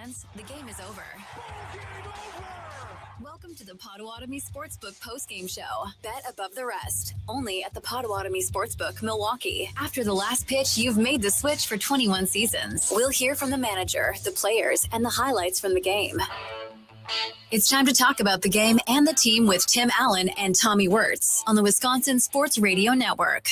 fans, the game is over. Welcome to the Potawatomi Sportsbook postgame show. Bet above the rest. Only at the Potawatomi Sportsbook, Milwaukee. After the last pitch, you've made the switch for 21 seasons. We'll hear from the manager, the players, and the highlights from the game. It's time to talk about the game and the team with Tim Allen and Tommy Wortz on the Wisconsin Sports Radio Network.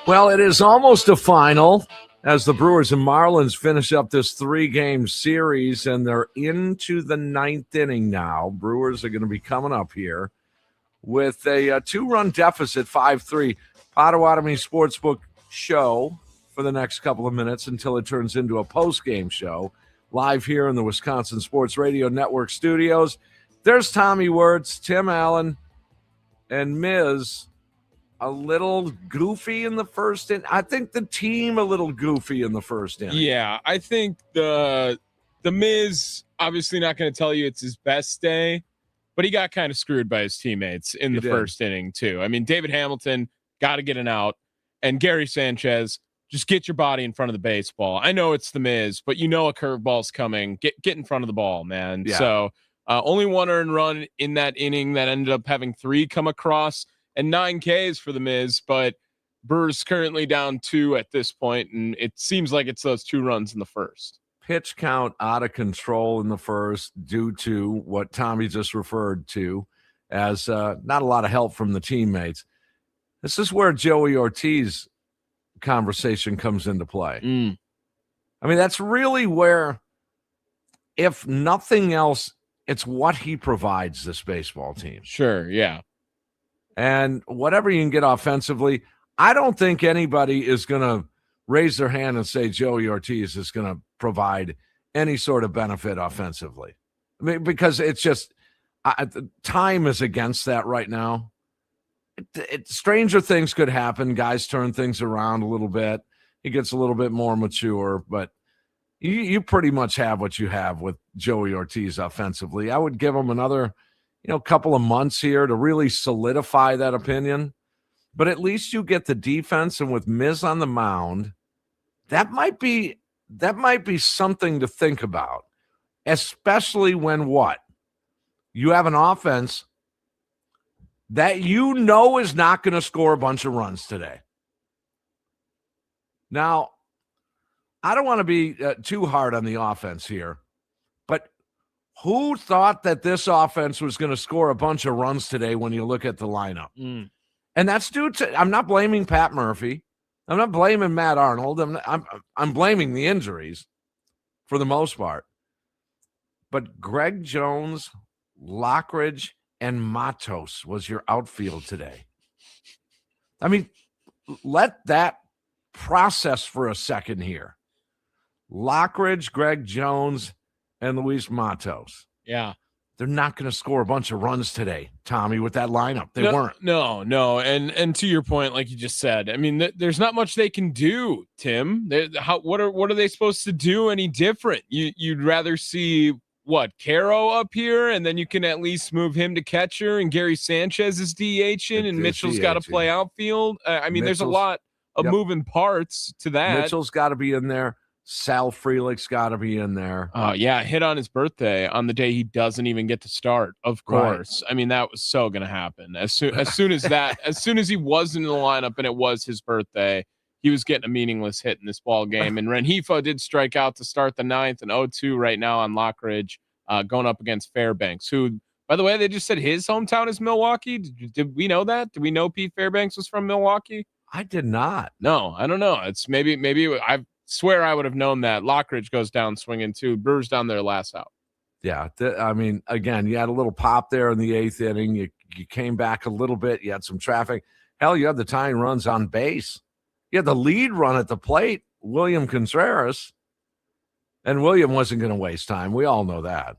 Well, it is almost a final as the Brewers and Marlins finish up this three-game series, and they're into the ninth inning now. Brewers are going to be coming up here with a two-run deficit, 5-3. Potawatomi Sportsbook show for the next couple of minutes until it turns into a post-game show. Live here in the Wisconsin Sports Radio Network studios. There's Tommy Wortz, Tim Allen, and Miz a little goofy in the first inning. I think the team a little goofy in the first inning. Yeah, I think the Miz obviously not going to tell you it's his best day, but he got kind of screwed by his teammates in the first inning too. I mean, David Hamilton got to get an out, and Gary Sanchez, just get your body in front of the baseball. I know it's the Miz, but you know a curveball's coming. Get in front of the ball, man. Yeah. So only one earned run in that inning that ended up having 3 come across and 9 Ks for the Miz. But Brewers currently down 2 at this point, and it seems like it's those 2 runs in the first. Pitch count out of control in the first due to what Tommy just referred to as not a lot of help from the teammates. This is where Joey Ortiz conversation comes into play. I mean, that's really where, if nothing else, it's what he provides this baseball team. Sure, yeah. And whatever you can get offensively, I don't think anybody is going to raise their hand and say Joey Ortiz is going to provide any sort of benefit offensively. I mean, because it's just time is against that right now. Stranger things could happen. Guys turn things around a little bit. He gets a little bit more mature, but you pretty much have what you have with Joey Ortiz offensively. I would give him another, couple of months here to really solidify that opinion. But at least you get the defense, and with Miz on the mound, that might be something to think about, especially when you have an offense that is not going to score a bunch of runs today. Now, I don't want to be too hard on the offense here, but who thought that this offense was going to score a bunch of runs today when you look at the lineup? And that's due to, I'm not blaming Pat Murphy. I'm not blaming Matt Arnold. I'm blaming the injuries for the most part. But Greg Jones, Lockridge, and Matos was your outfield today. I mean, let that process for a second here. Lockridge, Greg Jones, and Luis Matos. Yeah. They're not going to score a bunch of runs today, Tommy, with that lineup. They weren't. No. And to your point, like you just said, I mean, there's not much they can do, Tim. What are they supposed to do any different? You'd rather see Caro up here, and then you can at least move him to catcher, and Gary Sanchez is DHing, and Mitchell's got to play outfield. I mean, there's a lot of moving parts to that. Mitchell's got to be in there. Sal Frelick's got to be in there. Yeah, hit on his birthday on the day he doesn't even get to start. Of course. Right. I mean, that was so going to happen. As soon as he was in the lineup and it was his birthday, he was getting a meaningless hit in this ball game. And Rengifo did strike out to start the ninth, and 0-2 right now on Lockridge, going up against Fairbanks, who, by the way, they just said his hometown is Milwaukee. Did we know that? Did we know Pete Fairbanks was from Milwaukee? I did not. No, I don't know. It's maybe I swear I would have known that. Lockridge goes down swinging too. Brewers down there last out. Yeah, I mean, again, you had a little pop there in the 8th inning. You came back a little bit. You had some traffic. Hell, you had the tying runs on base. You had the lead run at the plate, William Contreras, and William wasn't going to waste time. We all know that.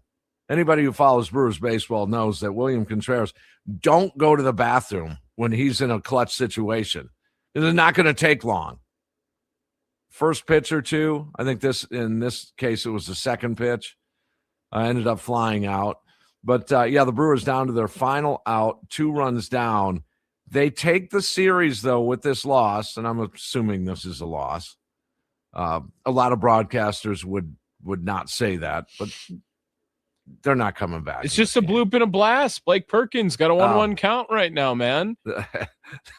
Anybody who follows Brewers baseball knows that William Contreras don't go to the bathroom when he's in a clutch situation. It is not going to take long. First pitch or two, I think in this case, it was the second pitch. Ended up flying out. But, the Brewers down to their final out, 2 runs down. They take the series, though, with this loss, and I'm assuming this is a loss. A lot of broadcasters would not say that, but they're not coming back. It's just a bloop and a blast. Blake Perkins got a 1-1 count right now, man.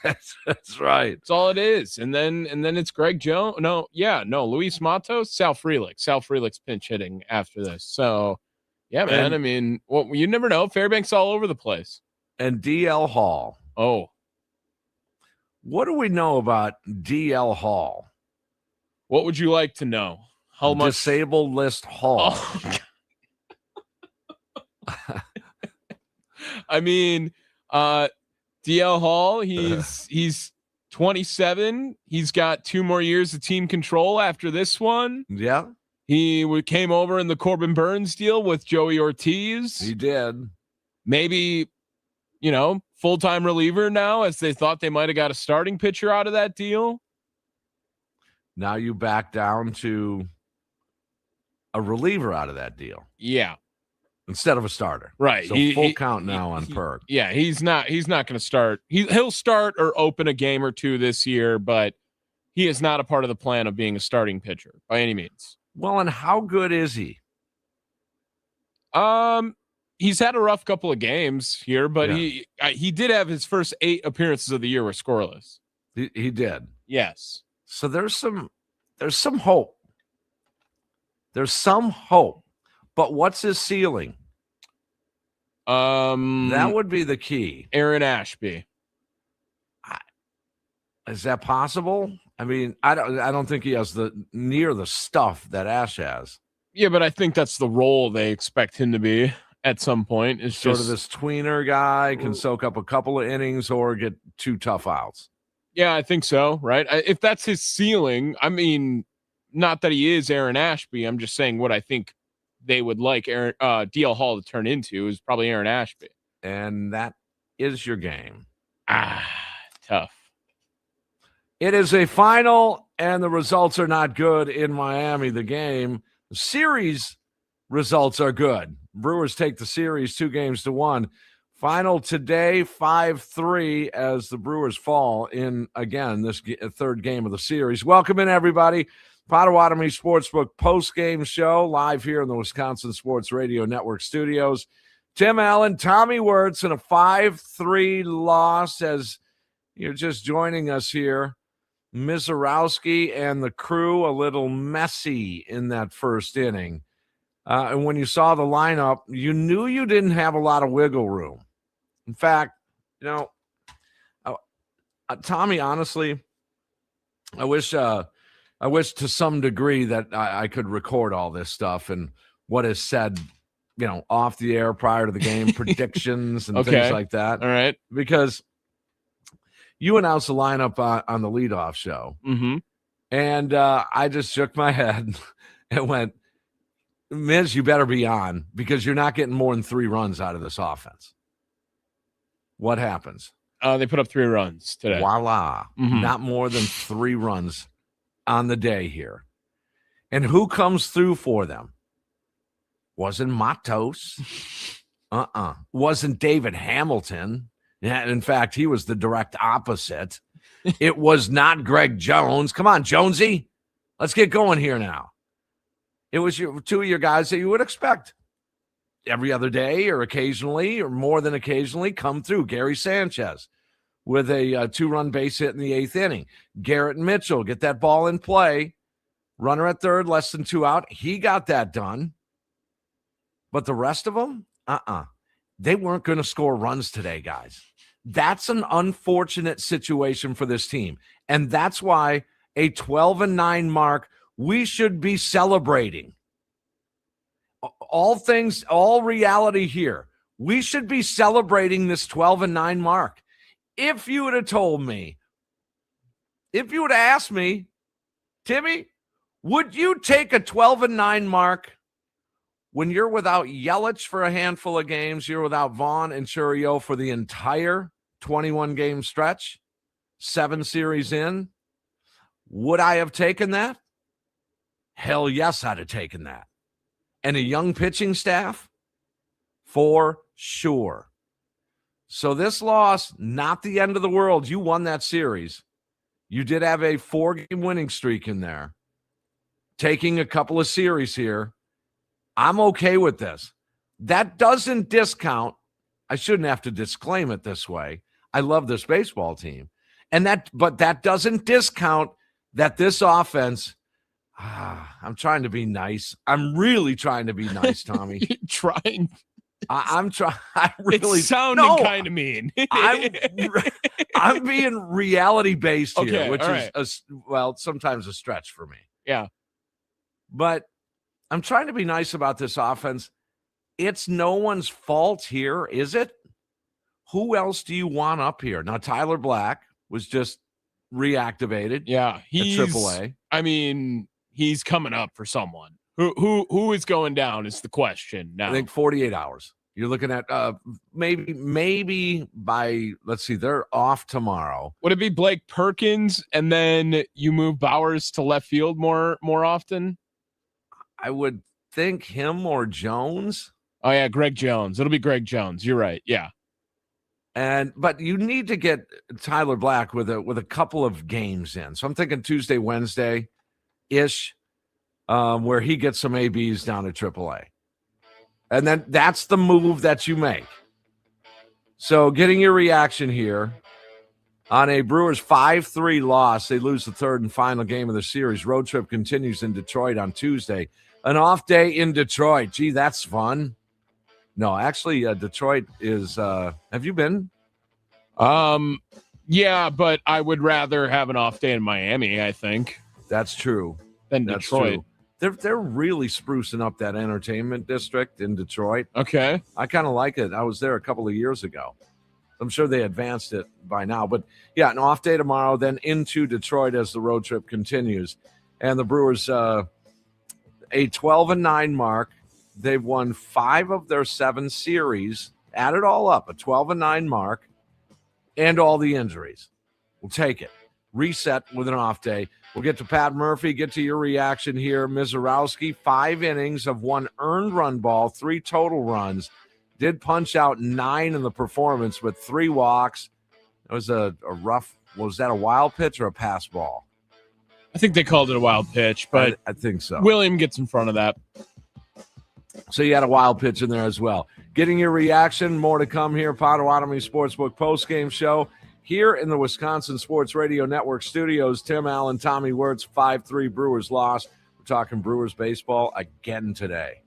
That's right. That's all it is. And then it's Greg Jones. Luis Matos, Sal Frelick. Sal Frelick's pinch hitting after this. So, yeah, man. I mean, you never know. Fairbank's all over the place. And DL Hall. Oh. What do we know about DL Hall? What would you like to know? How much? Disabled list Hall. Oh, I mean, DL Hall, he's 27. He's got 2 more years of team control after this one. Yeah. He came over in the Corbin Burns deal with Joey Ortiz. He did. Maybe, full-time reliever now, as they thought they might have got a starting pitcher out of that deal. Now you back down to a reliever out of that deal. Yeah. Instead of a starter. Right. So full count now on Perk. Yeah, he's not going to start. He'll start or open a game or 2 this year, but he is not a part of the plan of being a starting pitcher by any means. Well, and how good is he? He's had a rough couple of games here, but he did have his first 8 appearances of the year were scoreless. He did. Yes. So there's some hope. There's some hope. But what's his ceiling? That would be the key. Aaron Ashby. Is that possible? I mean, I don't think he has near the stuff that Ash has. Yeah, but I think that's the role they expect him to be at some point. Is sort of this tweener guy, can soak up a couple of innings or get 2 tough outs. Yeah, I think so. Right. If that's his ceiling, I mean, not that he is Aaron Ashby. I'm just saying what I think they would like DL Hall to turn into is probably Aaron Ashby. And that is your game. Tough. It is a final, and the results are not good in Miami. The series results are good. Brewers take the series 2-1. Final today, 5-3, as the Brewers fall in, again, this 3rd game of the series. Welcome in, everybody. Potawatomi Sportsbook post-game show live here in the Wisconsin Sports Radio Network studios. Tim Allen, Tommy Wortz in a 5-3 loss. As you're just joining us here, Mizorowski and the crew a little messy in that first inning. And when you saw the lineup, you knew you didn't have a lot of wiggle room. In fact, Tommy, honestly, I wish to some degree that I could record all this stuff and what is said, off the air prior to the game, predictions and things like that. All right. Because you announced the lineup on the leadoff show. Mm-hmm. And I just shook my head and went, Miz, you better be on, because you're not getting more than 3 runs out of this offense. What happens? They put up 3 runs today. Voila. Mm-hmm. Not more than 3 runs on the day here. And who comes through for them? Wasn't Matos. Wasn't David Hamilton. Yeah, in fact, he was the direct opposite. It was not Greg Jones. Come on, Jonesy. Let's get going here now. It was 2 of your guys that you would expect every other day or occasionally or more than occasionally come through. Gary Sanchez with a 2-run base hit in the 8th inning. Garrett Mitchell, get that ball in play. Runner at third, less than 2 out. He got that done. But the rest of them, they weren't going to score runs today, guys. That's an unfortunate situation for this team. And that's why a 12-9 mark, we should be celebrating. All reality here. We should be celebrating this 12-9 mark. If you would have told me, if you would have asked me, Timmy, would you take a 12-9 mark when you're without Yelich for a handful of games, you're without Vaughn and Churio for the entire 21-game stretch, 7 series in? Would I have taken that? Hell yes, I'd have taken that. And a young pitching staff? For sure. So this loss, not the end of the world. You won that series. You did have a 4-game winning streak in there. taking a couple of series here. I'm okay with this. That doesn't discount. I shouldn't have to disclaim it this way. I love this baseball team. But that doesn't discount that this offense. I'm trying to be nice. I'm really trying to be nice, Tommy. Trying. I'm trying. I really it's sounding kind of mean. I'm being reality based here, Okay, which right. is sometimes a stretch for me. Yeah, but I'm trying to be nice about this offense. It's no one's fault here, is it? Who else do you want up here? Now, Tyler Black was just reactivated. Yeah, he's at AAA. I mean, he's coming up for someone. Who is going down is the question now. I think 48 hours. You're looking at maybe by, let's see, they're off tomorrow. Would it be Blake Perkins and then you move Bowers to left field more often? I would think him or Jones. Oh yeah, Greg Jones. It'll be Greg Jones. You're right. Yeah. But you need to get Tyler Black with a couple of games in. So I'm thinking Tuesday, Wednesday ish, where he gets some ABs down at AAA. And then that's the move that you make. So getting your reaction here on a Brewers 5-3 loss. They lose the third and final game of the series. Road trip continues in Detroit on Tuesday. An off day in Detroit. Gee, that's fun. No, actually, Detroit is. Have you been? Yeah, but I would rather have an off day in Miami. I think that's true. Than Detroit. True. They're really sprucing up that entertainment district in Detroit. Okay, I kind of like it. I was there a couple of years ago. I'm sure they advanced it by now. But yeah, an off day tomorrow, then into Detroit as the road trip continues, and the Brewers a 12-9 mark. They've won 5 of their 7 series. Add it all up, a 12-9 mark, and all the injuries. We'll take it. Reset with an off day. We'll get to Pat Murphy, get to your reaction here. Mizorowski, 5 innings of 1 earned run ball, 3 total runs. Did punch out 9 in the performance with 3 walks. It was a rough, was that a wild pitch or a pass ball? I think they called it a wild pitch, but I think so. William gets in front of that. So you had a wild pitch in there as well. Getting your reaction, more to come here. Potawatomi Sportsbook postgame show here in the Wisconsin Sports Radio Network studios. Tim Allen, Tommy Wortz, 5-3 Brewers loss. We're talking Brewers baseball again today.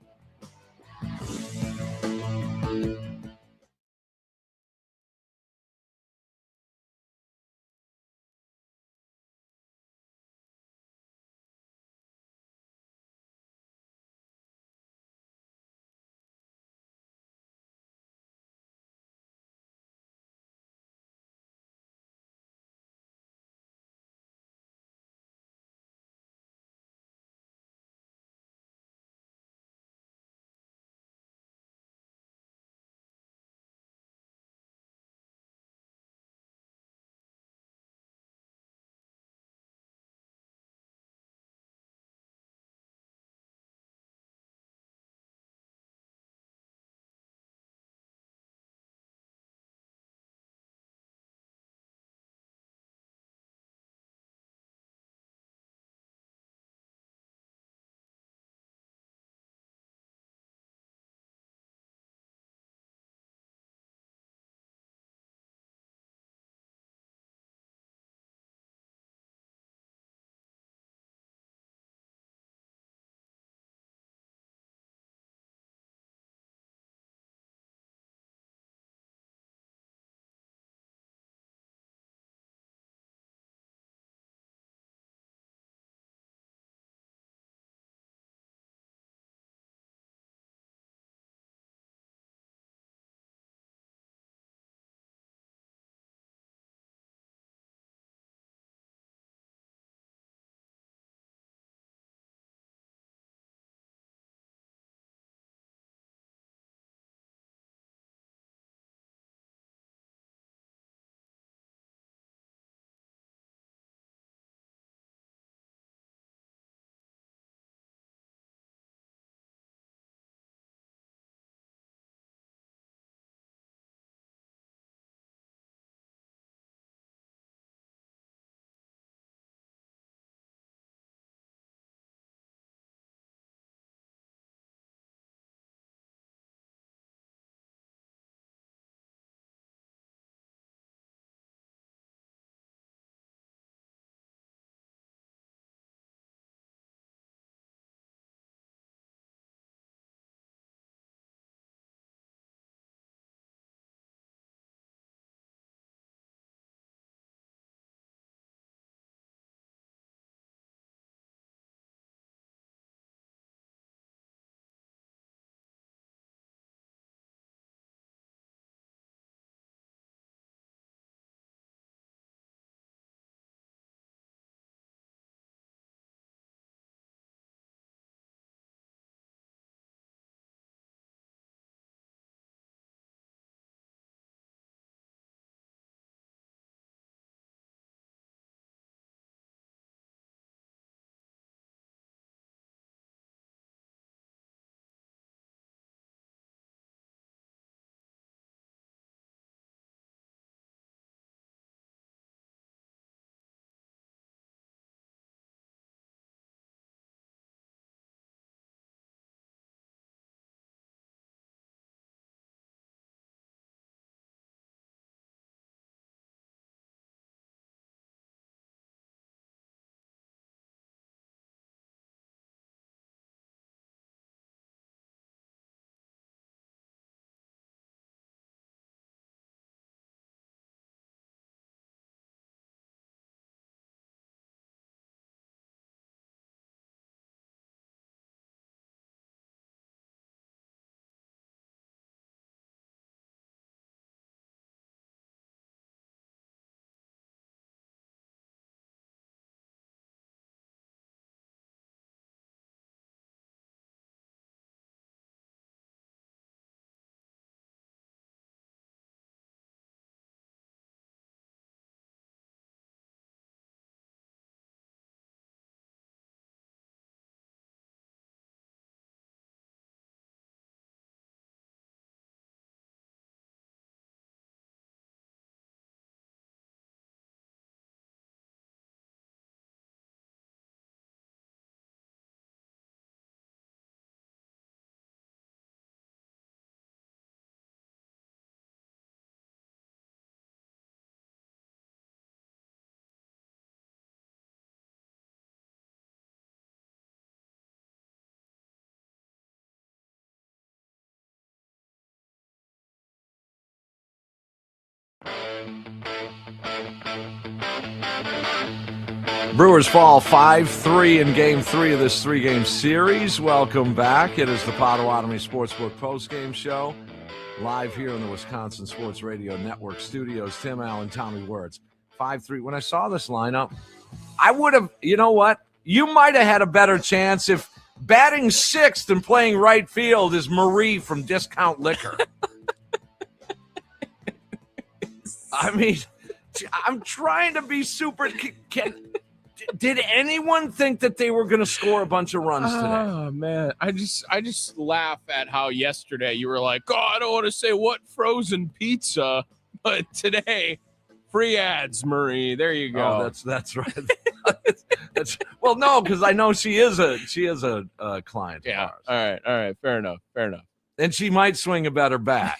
Brewers fall 5-3 in Game 3 of this 3-game series. Welcome back. It is the Potawatomi Sportsbook postgame show, live here in the Wisconsin Sports Radio Network studios. Tim Allen, Tommy Wortz. 5-3. When I saw this lineup, I would have, you know what? You might have had a better chance if batting sixth and playing right field is Marie from Discount Liquor. I mean, I'm trying to be super. Did anyone think that they were going to score a bunch of runs today? Oh man, I just laugh at how yesterday you were like, "Oh, I don't want to say what frozen pizza," but today, free ads, Marie. There you go. Oh, that's right. Well, no, because I know she is a client. Yeah. Of ours. All right. Fair enough. And she might swing a better bat.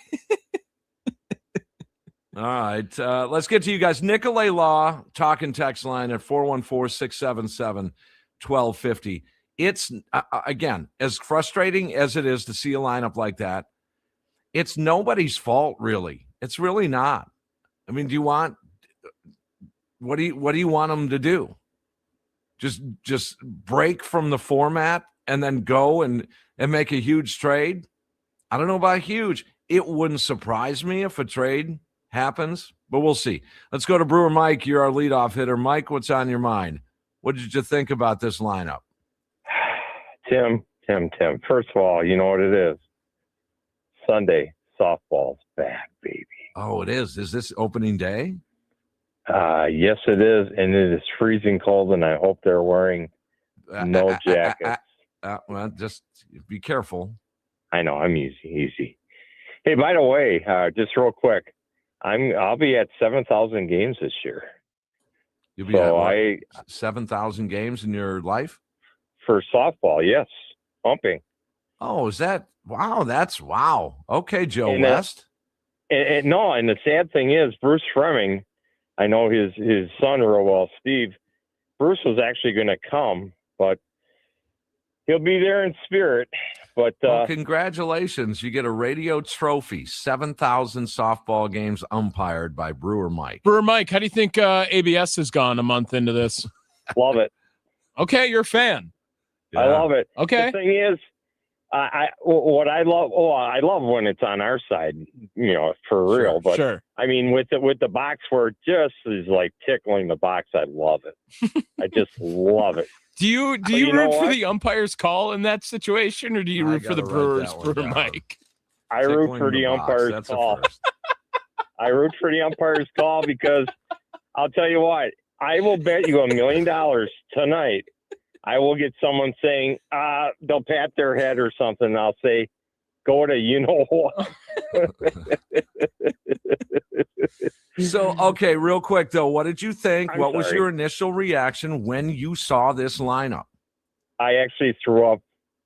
All right, let's get to you guys. Nicolay Law, talking text line at 414-677-1250. It's, again, as frustrating as it is to see a lineup like that, it's nobody's fault, really. It's really not. I mean, what do you want them to do? Just break from the format and then go and make a huge trade? I don't know about huge. It wouldn't surprise me if a trade happens, but we'll see. Let's go to Brewer Mike. You're our leadoff hitter. Mike, what's on your mind? What did you think about this lineup? Tim. First of all, you know what it is. Sunday, softball's back, baby. Oh, it is. Is this opening day? Yes, it is, and it is freezing cold, and I hope they're wearing no jackets. Well, just be careful. I know, I'm easy. Hey, by the way, just real quick, I'll be at 7,000 games this year. You'll be at 7,000 games in your life? For softball, yes. Pumping. Oh, is that? Wow, that's wow. Okay, Joe West. No, and the sad thing is, Bruce Fremming, I know his son real well, Steve. Bruce was actually going to come, but he'll be there in spirit. But well, congratulations. You get a radio trophy, 7,000 softball games umpired by Brewer Mike. Brewer Mike, how do you think ABS has gone a month into this? Love it. Okay, you're a fan. Yeah. I love it. Okay. The thing is, I love when it's on our side, for real. But sure. I mean, with the box where it just is like tickling the box, I love it. I just love it. Do you root for the umpire's call in that situation, or do you root for the Brewers, Brewer Mike? I root for the umpire's call. I root for the umpire's call because I'll tell you what, I will bet you $1 million tonight. I will get someone saying, they'll pat their head or something. And I'll say, go to what. So, okay, real quick, though, what did you think? What was your initial reaction when you saw this lineup? I actually threw up.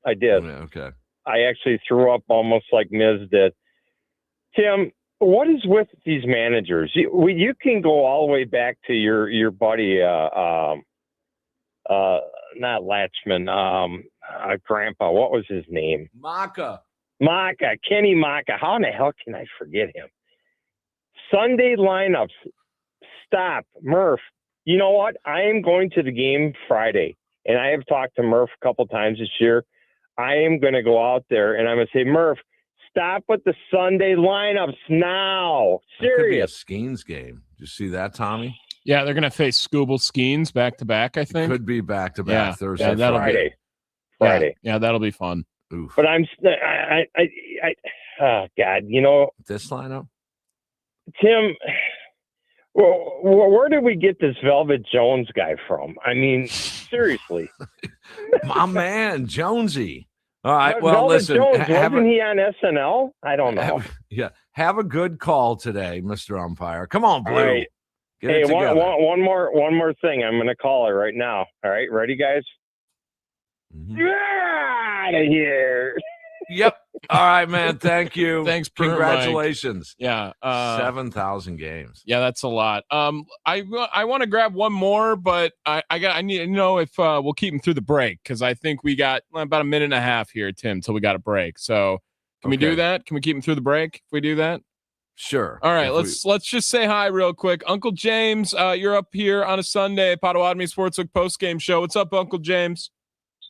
I did. Yeah, okay. I actually threw up almost like Miz did. Tim, what is with these managers? You can go all the way back to your buddy, not Latchman, Grandpa. What was his name? Kenny Maka. How in the hell can I forget him? Sunday lineups. Stop. Murph, you know what? I am going to the game Friday, and I have talked to Murph a couple times this year. I am going to go out there, and I'm going to say, Murph, stop with the Sunday lineups now. Serious. It could be a Skeens game. Did you see that, Tommy? Yeah, they're going to face Scoobel Skeens back-to-back, I think. It could be back-to-back Thursday, Friday. Yeah, that'll be fun. Oof. But oh, God, this lineup? Tim, where did we get this Velvet Jones guy from? I mean, seriously. My man, Jonesy. All right, well, Velvet listen. Jones, wasn't he on SNL? I don't know. Have a good call today, Mr. Umpire. Come on, Blue. Right. Get it together. One more thing. I'm going to call it right now. All right, ready, guys? Mm-hmm. Get out of here. Yep. All right, man. Thank you. Thanks. Congratulations. Mike. Yeah. 7,000 games. Yeah, that's a lot. I want to grab one more, but I need to know if we'll keep him through the break, because I think we got about a minute and a half here, Tim, till we got a break. So can we do that? Can we keep him through the break if we do that? Sure. All right, let's just say hi real quick. Uncle James, you're up here on a Sunday, Potawatomi Sportsbook postgame show. What's up, Uncle James?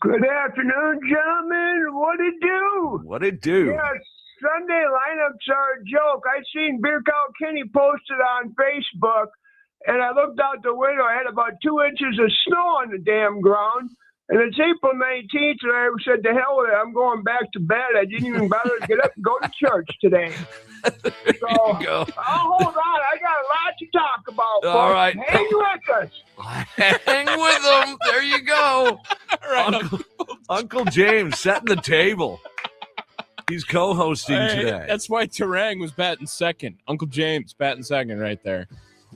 Good afternoon, gentlemen. What it do? What it do? Yeah, Sunday lineups are a joke. I seen Beer Cow Kenny posted on Facebook, and I looked out the window. I had about 2 inches of snow on the damn ground. And it's April 19th, and I said, to hell with it. I'm going back to bed. I didn't even bother to get up and go to church today. So, I'll hold on. I got a lot to talk about, folks. All right. Hang with us. Hang with them. There you go. Right. Uncle James setting the table. He's co-hosting today. That's why Terang was batting second. Uncle James batting second right there.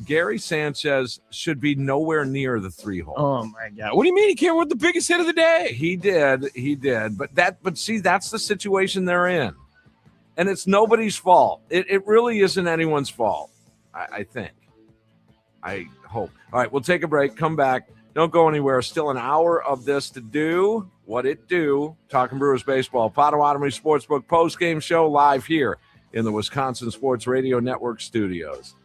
Gary Sanchez should be nowhere near the 3-hole. Oh my God! What do you mean he came with the biggest hit of the day? He did. But see, that's the situation they're in, and it's nobody's fault. It really isn't anyone's fault. I think. I hope. All right, we'll take a break. Come back. Don't go anywhere. Still an hour of this to do. What it do? Talking Brewers baseball. Potawatomi Sportsbook postgame show live here in the Wisconsin Sports Radio Network studios.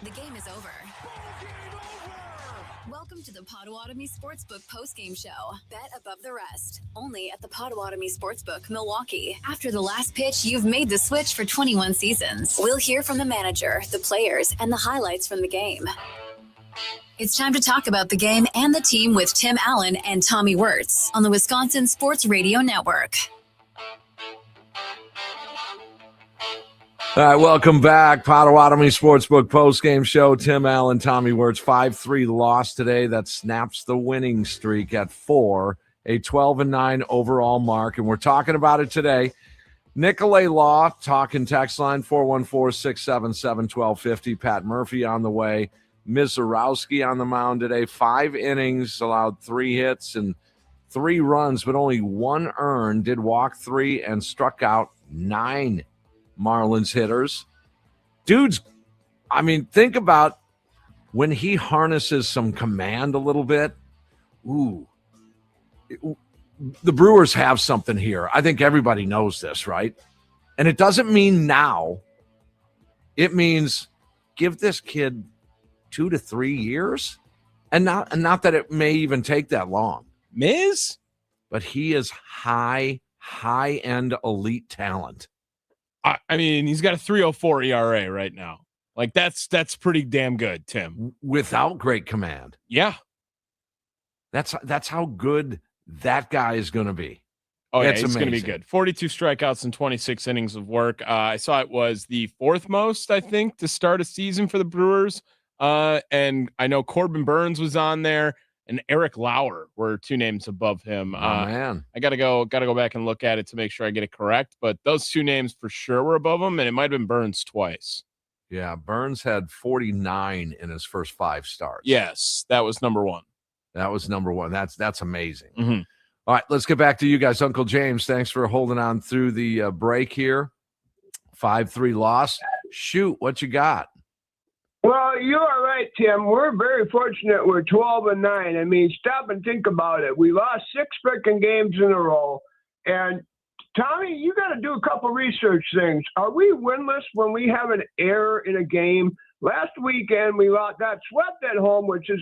The game is over. Welcome to the Potawatomi Sportsbook postgame show. Bet above the rest. Only at the Potawatomi Sportsbook, Milwaukee. After the last pitch, you've made the switch for 21 seasons. We'll hear from the manager, the players, and the highlights from the game. It's time to talk about the game and the team with Tim Allen and Tommy Wortz on the Wisconsin Sports Radio Network. All right, welcome back. Potawatomi Sportsbook postgame show. Tim Allen, Tommy Wortz, 5-3 loss today. That snaps the winning streak at 4, a 12-9 overall mark. And we're talking about it today. Nicolay Law, talking text line, 414-677-1250. Pat Murphy on the way. Mizorowski on the mound today. 5 innings, allowed 3 hits and 3 runs, but only 1 earned. Did walk 3 and struck out 9 Marlins hitters. Dude's, I mean, think about when he harnesses some command a little bit. Ooh, the Brewers have something here. I think everybody knows this, right? And it doesn't mean now. It means give this kid 2 to 3 years, and not that it may even take that long. Miz? But he is high-end elite talent. I mean, he's got a 3.04 ERA right now. Like that's pretty damn good, Tim. Without great command. Yeah. That's how good that guy is going to be. Oh, yeah, he's going to be good. 42 strikeouts and 26 innings of work. I saw it was the 4th most, I think, to start a season for the Brewers. And I know Corbin Burns was on there, and Eric Lauer were 2 names above him. Man, I gotta go back and look at it to make sure I get it correct. But those 2 names for sure were above him, and it might have been Burns twice. Yeah, Burns had 49 in his first 5 starts. Yes, that was number 1. That was number 1. That's amazing. Mm-hmm. All right, let's get back to you guys. Uncle James, thanks for holding on through the break here. 5-3 loss. Shoot, what you got? Well, you are right, Tim. We're very fortunate. We're 12-9. I mean, stop and think about it. We lost 6 freaking games in a row. And Tommy, you got to do a couple research things. Are we winless when we have an error in a game? Last weekend, we got swept at home, which is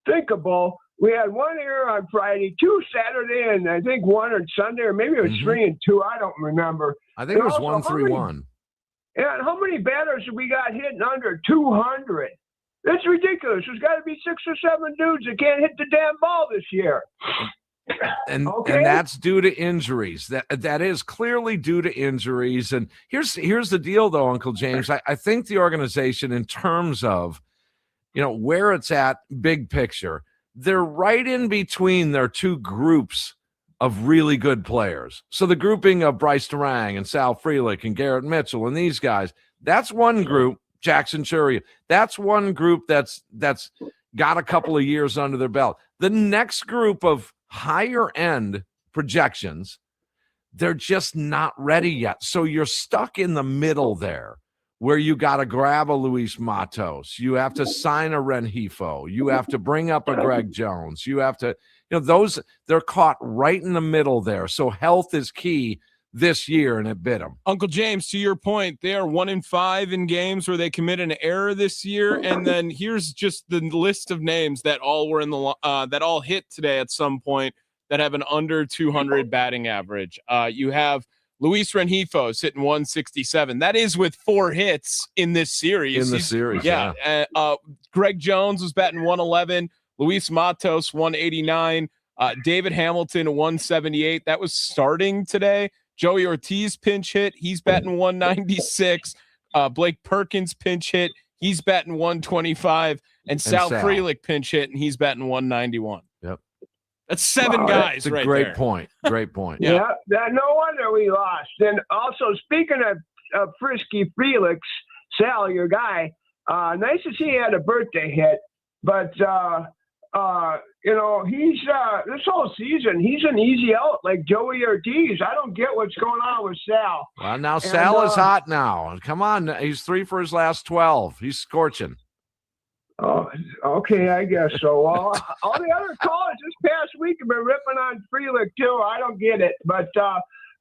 unthinkable. We had 1 error on Friday, 2 Saturday, and I think 1 on Sunday, or maybe it was 3 and 2. I don't remember. I think it was 1-3-1. And how many batters have we got hitting under 200? That's ridiculous. There's got to be 6 or 7 dudes that can't hit the damn ball this year. And that's due to injuries. That is clearly due to injuries. And here's the deal, though, Uncle James. I think the organization, in terms of, where it's at, big picture, they're right in between their 2 groups of really good players. So the grouping of Bryce Durang and Sal Frelick and Garrett Mitchell and these guys, that's one group. Jackson Churia, that's one group that's got a couple of years under their belt. The next group of higher end projections, they're just not ready yet. So you're stuck in the middle there, where you got to grab a Luis Matos. You have to sign a Rengifo. You have to bring up a Greg Jones. You have to, those, they're caught right in the middle there. So health is key this year, and it bit them. Uncle James, to your point, they are 1-5 in games where they commit an error this year. And then here's just the list of names that all were in the that all hit today at some point that have an under 200 batting average. You have Luis Rengifo hitting 167. That is with 4 hits in this series. Yeah. Greg Jones was batting 111. Luis Matos 189. David Hamilton 178. That was starting today. Joey Ortiz pinch hit. He's batting 196. Blake Perkins pinch hit. He's batting 125. And Sal Frelick pinch hit, and he's batting 191. Yep. That's 7 guys that's a right great there. Point. Great point. Yeah. No wonder we lost. And also, speaking of Frisky Felix, Sal, your guy, nice to see he had a birthday hit. But, he's this whole season, he's an easy out like Joey Ortiz. I don't get what's going on with Sal. Well, now Sal is hot now. Come on. He's 3 for his last 12. He's scorching. Oh, okay, I guess so. Well, all the other callers this past week have been ripping on Frelick, too. I don't get it. But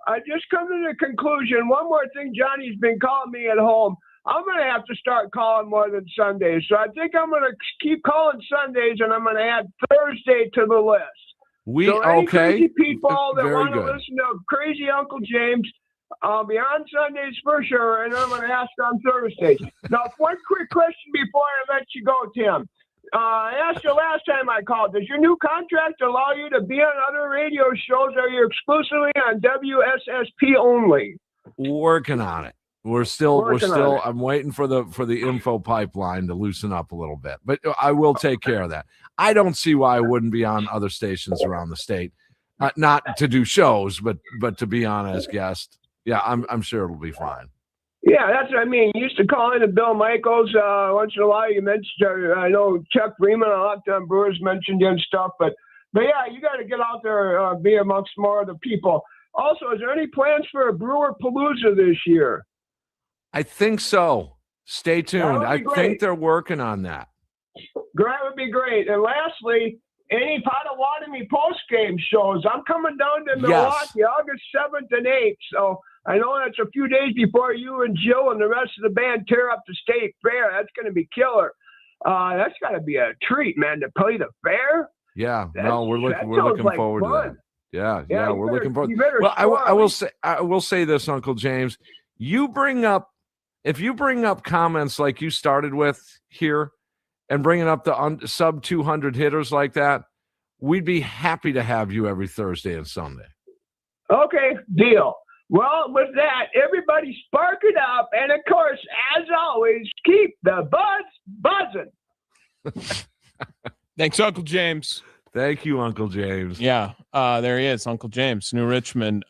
I just come to the conclusion. One more thing, Johnny's been calling me at home. I'm going to have to start calling more than Sundays. So I think I'm going to keep calling Sundays, and I'm going to add Thursday to the list. So any crazy people that want to listen to Crazy Uncle James, I'll be on Sundays for sure, and I'm going to ask on Thursdays. Now, one quick question before I let you go, Tim. I asked you last time I called. Does your new contract allow you to be on other radio shows, or are you exclusively on WSSP only? Working on it. I'm waiting for the info pipeline to loosen up a little bit, but I will take care of that. I don't see why I wouldn't be on other stations around the state, not to do shows, but to be on as guest. Yeah, I'm sure it'll be fine. Yeah, that's what I mean. You used to call in to Bill Michaels once in a while. You mentioned, I know Chuck Freeman, a lot of Brewers mentioned you and stuff, but yeah, you got to get out there, be amongst more of the people. Also, is there any plans for a Brewer Palooza this year? I think so. Stay tuned. I think they're working on that. That would be great. And lastly, any Potawatomi post-game shows? I'm coming down to Milwaukee August 7th and 8th, so I know that's a few days before you and Jill and the rest of the band tear up the state fair. That's going to be killer. That's got to be a treat, man, to play the fair. Yeah, we're looking forward to that. Yeah, we're looking forward. Well, I will say this, Uncle James. If you bring up comments like you started with here and bringing up the sub 200 hitters like that, we'd be happy to have you every Thursday and Sunday. Okay, deal. Well, with that, everybody spark it up. And, of course, as always, keep the buzz buzzing. Thanks, Uncle James. Thank you, Uncle James. Yeah, there he is, Uncle James, New Richmond.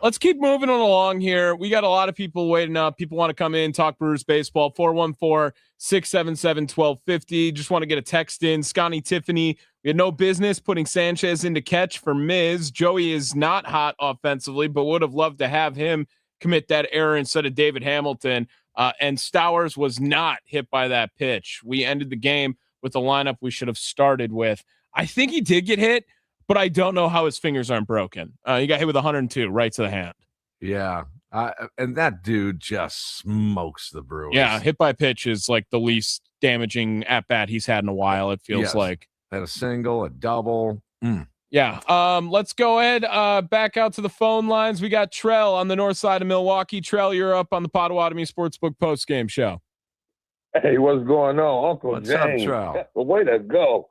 Let's keep moving on along here. We got a lot of people waiting up. People want to come in, talk Brewers baseball. 414-677-1250. Just want to get a text in. Scotty Tiffany, we had no business putting Sanchez into catch for Miz. Joey is not hot offensively, but would have loved to have him commit that error instead of David Hamilton. And Stowers was not hit by that pitch. We ended the game with the lineup we should have started with. I think he did get hit, but I don't know how his fingers aren't broken. He got hit with 102 right to the hand. Yeah. And that dude just smokes the Brewers. Yeah. Hit by pitch is like the least damaging at bat he's had in a while. It feels like. Had a single, a double. Yeah. Let's go ahead. Back out to the phone lines. We got Trell on the north side of Milwaukee. Trell, you're up on the Potawatomi Sportsbook postgame show. Hey, what's going on, Uncle What's James? Up, Trell? Well, way to go.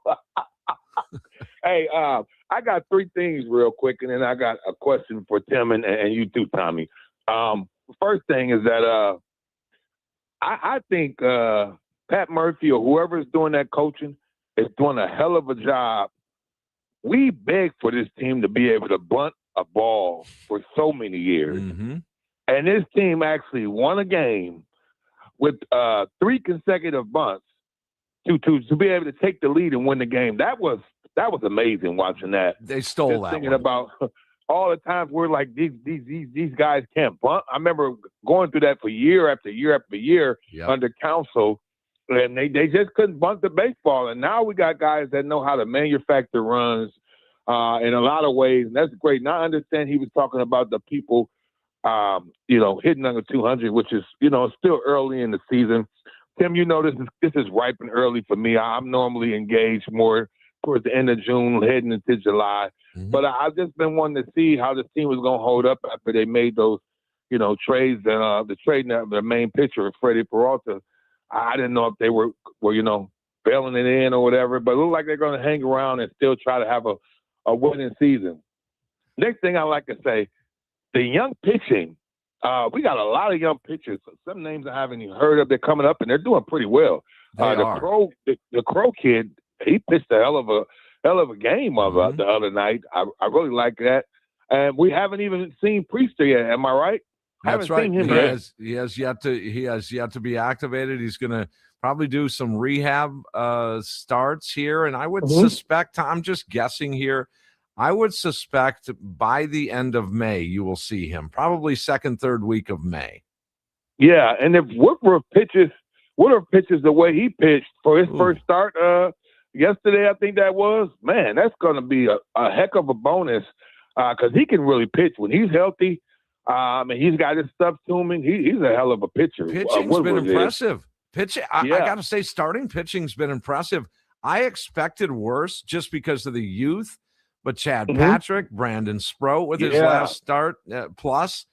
Hey, I got three things real quick, and then I got a question for Tim and you too, Tommy. First thing is that I think Pat Murphy or whoever's doing that coaching is doing a hell of a job. We begged for this team to be able to bunt a ball for so many years. Mm-hmm. And this team actually won a game with 3 consecutive bunts to be able to take the lead and win the game. That was amazing watching that. They stole Just that thinking one. about all the times we're like, these guys can't bunt. I remember going through that for year after year after year under Council, and they just couldn't bunt the baseball. And now we got guys that know how to manufacture runs in a lot of ways, and that's great. Now I understand he was talking about the people, hitting under 200, which is, still early in the season. Tim, this is ripe and early for me. I'm normally engaged more towards the end of June, heading into July. Mm-hmm. But I've just been wanting to see how this team was going to hold up after they made those, trades and the trading of their main pitcher, Freddie Peralta. I didn't know if they were bailing it in or whatever, but it looked like they're going to hang around and still try to have a winning season. Next thing I like to say, the young pitching, we got a lot of young pitchers. Some names I haven't even heard of. They're coming up, and they're doing pretty well. The Crow kid, he pitched a hell of a game the other night. I really like that. And we haven't even seen Priester yet. Am I right? That's right. He has yet to be activated. He's going to probably do some rehab starts here, and I would suspect. I'm just guessing here. I would suspect by the end of May you will see him, probably second, third week of May. Yeah, and if Woodruff pitches the way he pitched for his first start yesterday, I think that was, man, that's going to be a heck of a bonus because he can really pitch when he's healthy. And he's got his stuff to him. He's a hell of a pitcher. Pitching's been impressive. I got to say, starting pitching's been impressive. I expected worse just because of the youth, but Chad Patrick, Brandon Sproat with his last start, plus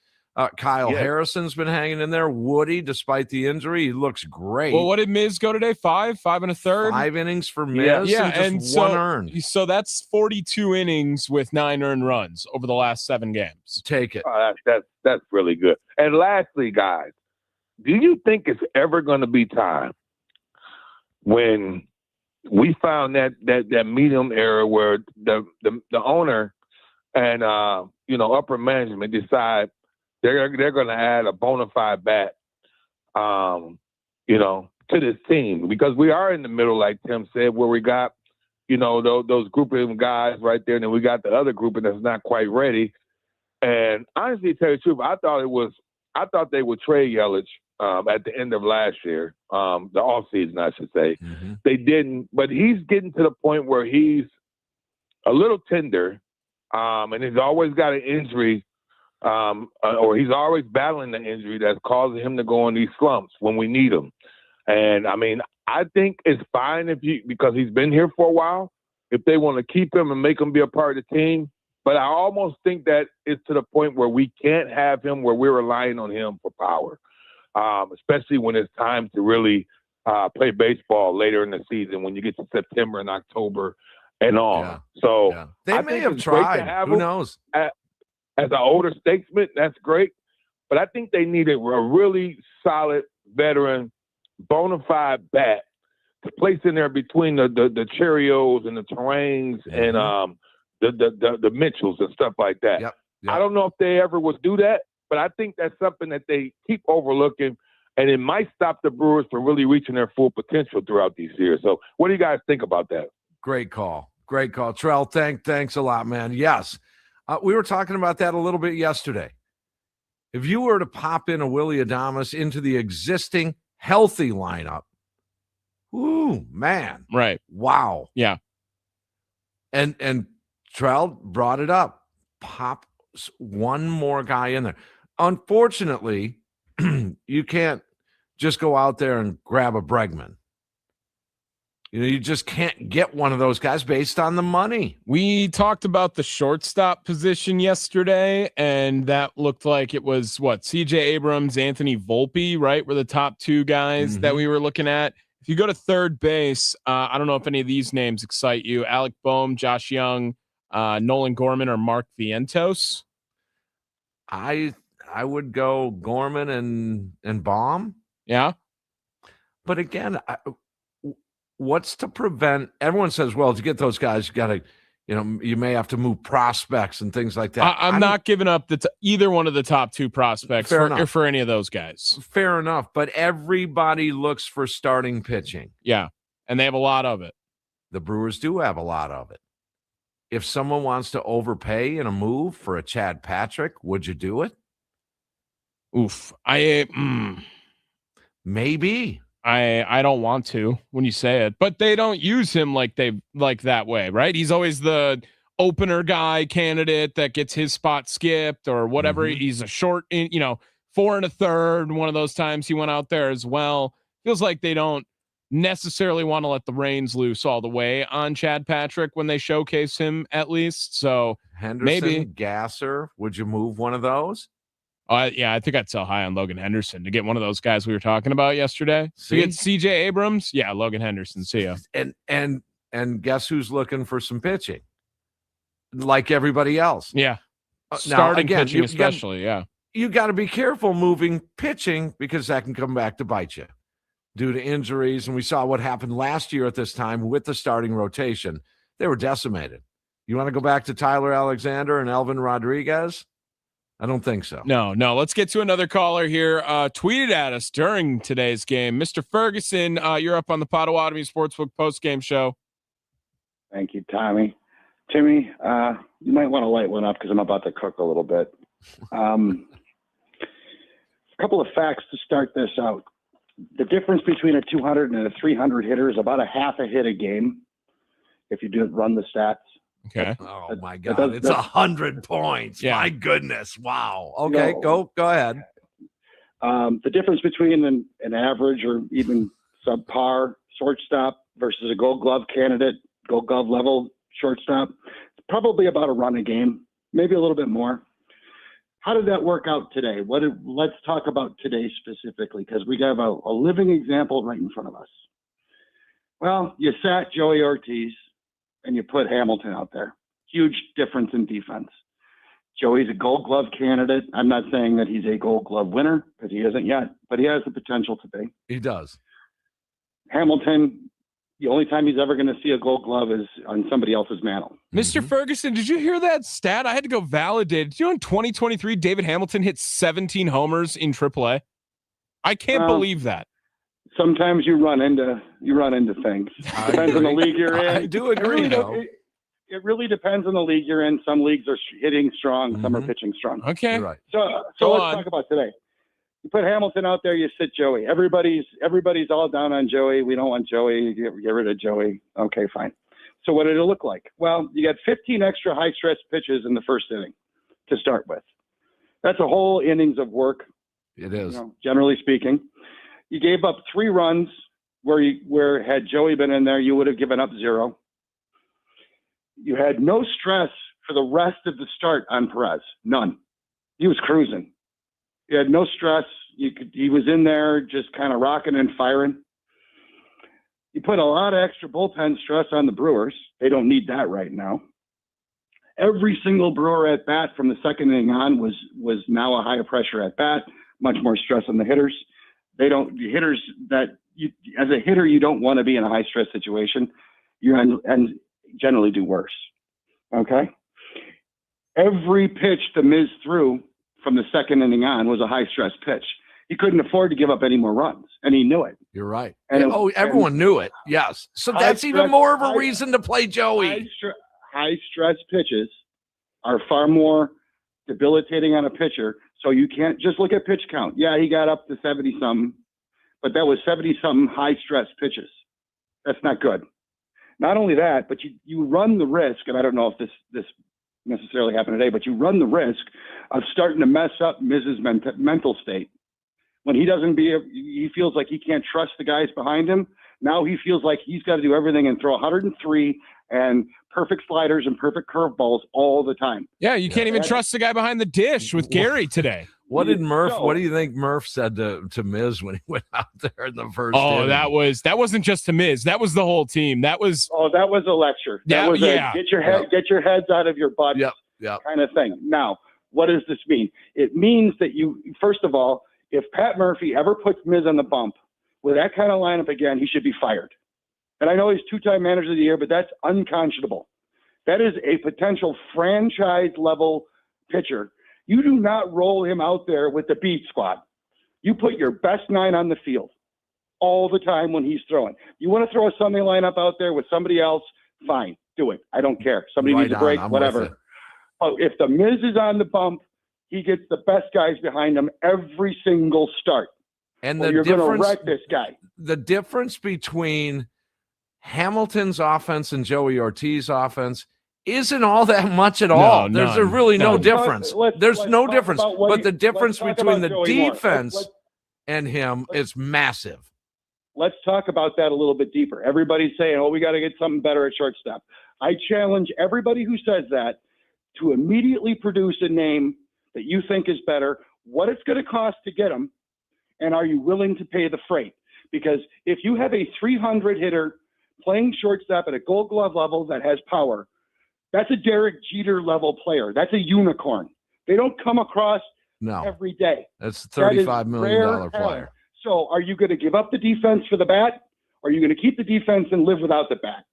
Kyle Harrison's been hanging in there. Woody, despite the injury, he looks great. Well, what did Miz go today? 5 1/3? 5 innings for Miz. And just one earned. So that's 42 innings with 9 earned runs over the last 7 games. Take it. That's really good. And lastly, guys, do you think it's ever going to be time when we found that medium era where the owner and upper management decide they're going to add a bona fide bat, to this team? Because we are in the middle, like Tim said, where we got, those group of guys right there, and then we got the other group that's not quite ready. And honestly, to tell you the truth, I thought they would trade Yelich at the end of last year, the off season, I should say. Mm-hmm. They didn't, but he's getting to the point where he's a little tender, and he's always got an injury, or he's always battling an injury that's causing him to go in these slumps when we need him. And I mean, I think it's fine because he's been here for a while, if they want to keep him and make him be a part of the team. But I almost think that it's to the point where we can't have him where we're relying on him for power, especially when it's time to really play baseball later in the season when you get to September and October and on. Yeah. So they may have tried. Who knows? As an older statesman, that's great. But I think they needed a really solid veteran, bona fide bat to place in there between the Cheerios and the Terrains and the Mitchells and stuff like that. Yep. I don't know if they ever would do that, but I think that's something that they keep overlooking, and it might stop the Brewers from really reaching their full potential throughout these years. So what do you guys think about that? Great call. Trell, thanks a lot, man. Yes. We were talking about that a little bit yesterday. If you were to pop in a Willy Adames into the existing healthy lineup, ooh, man. Right. Wow. Yeah. And Trell brought it up. Pop one more guy in there. Unfortunately, you can't just go out there and grab a Bregman. You just can't get one of those guys based on the money. We talked about the shortstop position yesterday, and that looked like it was CJ Abrams, Anthony Volpe, right? Were the top 2 guys that we were looking at. If you go to third base, I don't know if any of these names excite you. Alec Boehm, Josh Young, Nolan Gorman, or Mark Vientos. I would go Gorman and Baum. Yeah. But again, what's to prevent? Everyone says, well, to get those guys, you got to, you may have to move prospects and things like that. I'm not giving up either one of the top 2 prospects for any of those guys. Fair enough. But everybody looks for starting pitching. Yeah. And they have a lot of it. The Brewers do have a lot of it. If someone wants to overpay in a move for a Chad Patrick, would you do it? Oof. Maybe. I don't want to when you say it, but they don't use him like that way, right? He's always the opener guy candidate that gets his spot skipped or whatever. He's a short, 4 1/3. One of those times he went out there as well. Feels like they don't necessarily want to let the reins loose all the way on Chad Patrick when they showcase him, at least. So Henderson, maybe Gasser, would you move one of those? Yeah, I think I'd sell high on Logan Henderson to get one of those guys we were talking about yesterday. See? To get CJ Abrams, yeah, Logan Henderson. See ya. And guess who's looking for some pitching? Like everybody else. Yeah. Starting pitching, especially. Yeah. You got to be careful moving pitching because that can come back to bite you due to injuries. And we saw what happened last year at this time with the starting rotation. They were decimated. You want to go back to Tyler Alexander and Elvin Rodriguez? I don't think so. No. Let's get to another caller here. Tweeted at us during today's game. Mr. Ferguson, you're up on the Potawatomi Sportsbook postgame show. Thank you, Tommy. Timmy, you might want to light one up because I'm about to cook a little bit. A couple of facts to start this out. The difference between a 200 and a 300 hitter is about a half a hit a game if you run the stats. Okay. Oh my God. It's 100 points. Yeah. My goodness. Wow. Okay. Go ahead. The difference between an average or even subpar shortstop versus a Gold Glove candidate, Gold Glove level shortstop, it's probably about a run a game, maybe a little bit more. How did that work out today? Let's talk about today specifically, because we have a living example right in front of us. Well, you sat Joey Ortiz and you put Hamilton out there. Huge difference in defense. Joey's a Gold Glove candidate. I'm not saying that he's a Gold Glove winner, because he isn't yet, but he has the potential to be. He does. Hamilton, the only time he's ever going to see a Gold Glove is on somebody else's mantle. Mr. Ferguson, did you hear that stat? I had to go validate. Did you know in 2023, David Hamilton hit 17 homers in AAA? I can't believe that. Sometimes you run into things. Depends on the league you're in. I do agree, though. It really depends on the league you're in. Some leagues are hitting strong, some are pitching strong. Okay. You're right. So let's talk about today. You put Hamilton out there, you sit Joey. Everybody's all down on Joey. We don't want Joey. Get rid of Joey. Okay, fine. So what did it look like? Well, you got 15 extra high-stress pitches in the first inning to start with. That's a whole innings of work. It is. Generally speaking. You gave up 3 runs where had Joey been in there, you would have given up 0. You had no stress for the rest of the start on Perez. None. He was cruising. He had no stress. He was in there just kind of rocking and firing. You put a lot of extra bullpen stress on the Brewers. They don't need that right now. Every single Brewer at bat from the second inning on was now a higher pressure at bat, much more stress on the hitters. As a hitter, you don't want to be in a high stress situation. And generally do worse. Okay. Every pitch the Miz threw from the second inning on was a high stress pitch. He couldn't afford to give up any more runs, and he knew it. You're right. And everyone knew it. Yes. So that's even more of a reason to play Joey. High stress pitches are far more debilitating on a pitcher. So you can't just look at pitch count. Yeah, he got up to 70-something, but that was 70-something high stress pitches. That's not good. Not only that, but you run the risk, and I don't know if this necessarily happened today, but you run the risk of starting to mess up Miz's mental state. When he feels like he can't trust the guys behind him. Now he feels like he's got to do everything and throw 103 and perfect sliders and perfect curveballs all the time. Yeah, you can't even trust the guy behind the dish with Gary today. What did Murph? What do you think Murph said to Miz when he went out there in the first? Oh, inning? that wasn't just to Miz. That was the whole team. That was a lecture. That was get your heads out of your butts kind of thing. Now, what does this mean? It means that first of all, if Pat Murphy ever puts Miz on the bump with that kind of lineup again, he should be fired. And I know he's 2-time manager of the year, but that's unconscionable. That is a potential franchise level pitcher. You do not roll him out there with the beat squad. You put your best 9 on the field all the time when he's throwing. You want to throw a Sunday lineup out there with somebody else, fine, do it. I don't care. Somebody needs a break, whatever. But if the Miz is on the bump, he gets the best guys behind him every single start. And you're going to wreck this guy. The difference between Hamilton's offense and Joey Ortiz's offense isn't all that much at all. There's really no difference. There's no difference. But the difference between the defense and him is massive. Let's talk about that a little bit deeper. Everybody's saying, we got to get something better at shortstop. I challenge everybody who says that to immediately produce a name that you think is better, what it's going to cost to get them, and are you willing to pay the freight? Because if you have a 300 hitter playing shortstop at a Gold Glove level that has power, that's a Derek Jeter level player. That's a unicorn. They don't come across every day. That's a $35 million player. So are you going to give up the defense for the bat? Or are you going to keep the defense and live without the bat?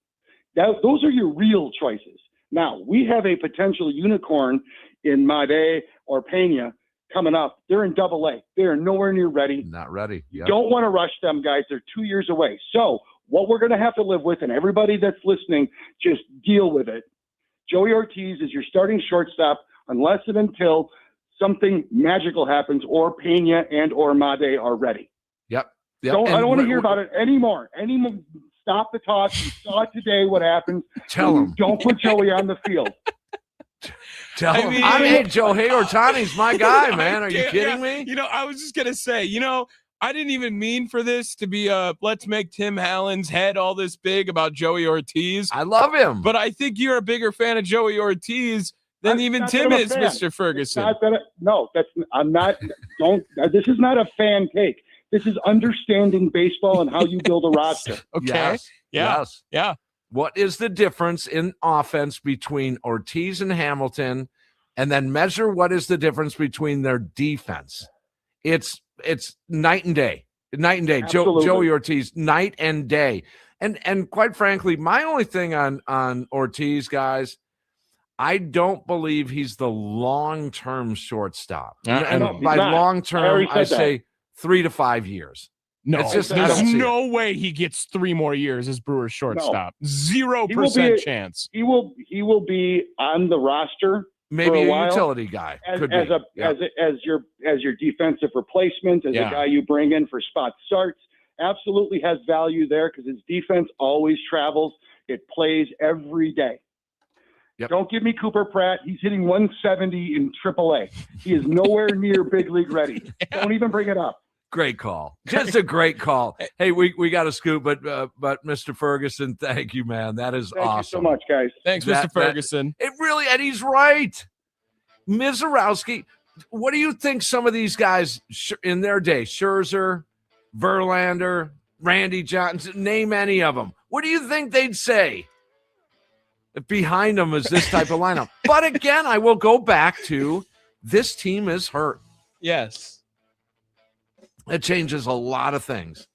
Those are your real choices. Now, we have a potential unicorn in Made or Pena coming up. They're in Double-A. They are nowhere near ready. Not ready. Yep. Don't want to rush them, guys. They're 2 years away. So what we're going to have to live with, and everybody that's listening, just deal with it. Joey Ortiz is your starting shortstop unless and until something magical happens or Pena and or Made are ready. Yep. I don't want to hear about it anymore. stop the talk. You saw today what happens. Tell him. Don't put Joey on the field. Tell him. Hey, Joe Otani's my guy, man. Are you kidding me? I was just going to say, I didn't even mean for this to be let's make Tim Hallen's head all this big about Joey Ortiz. I love him. But I think you're a bigger fan of Joey Ortiz than even Tim is, Mr. Ferguson. I'm not. This is not a fan take. This is understanding baseball and how you build a roster. Okay. Yes. Yeah. What is the difference in offense between Ortiz and Hamilton? And then measure what is the difference between their defense. It's night and day. Joey Ortiz, night and day. And quite frankly, my only thing on Ortiz, guys, I don't believe he's the long-term shortstop. And by long-term, I say 3 to 5 years. No, it's just, there's no way he gets 3 more years as Brewers shortstop. 0% chance. He will be on the roster. Maybe a utility guy. As your defensive replacement, as a guy you bring in for spot starts. Absolutely has value there because his defense always travels. It plays every day. Yep. Don't give me Cooper Pratt. He's hitting 170 in AAA. He is nowhere near big league ready. Don't even bring it up. Great call. Just a great call. Hey, we got to scoop, but Mr. Ferguson, thank you, man. That is awesome. Thank you so much, guys. Thanks, Mr. Ferguson. It really, and he's right. Mizorowski, what do you think some of these guys in their day, Scherzer, Verlander, Randy Johnson, name any of them, what do you think they'd say if behind them is this type of lineup? But again, I will go back to this team is hurt. Yes. It changes a lot of things,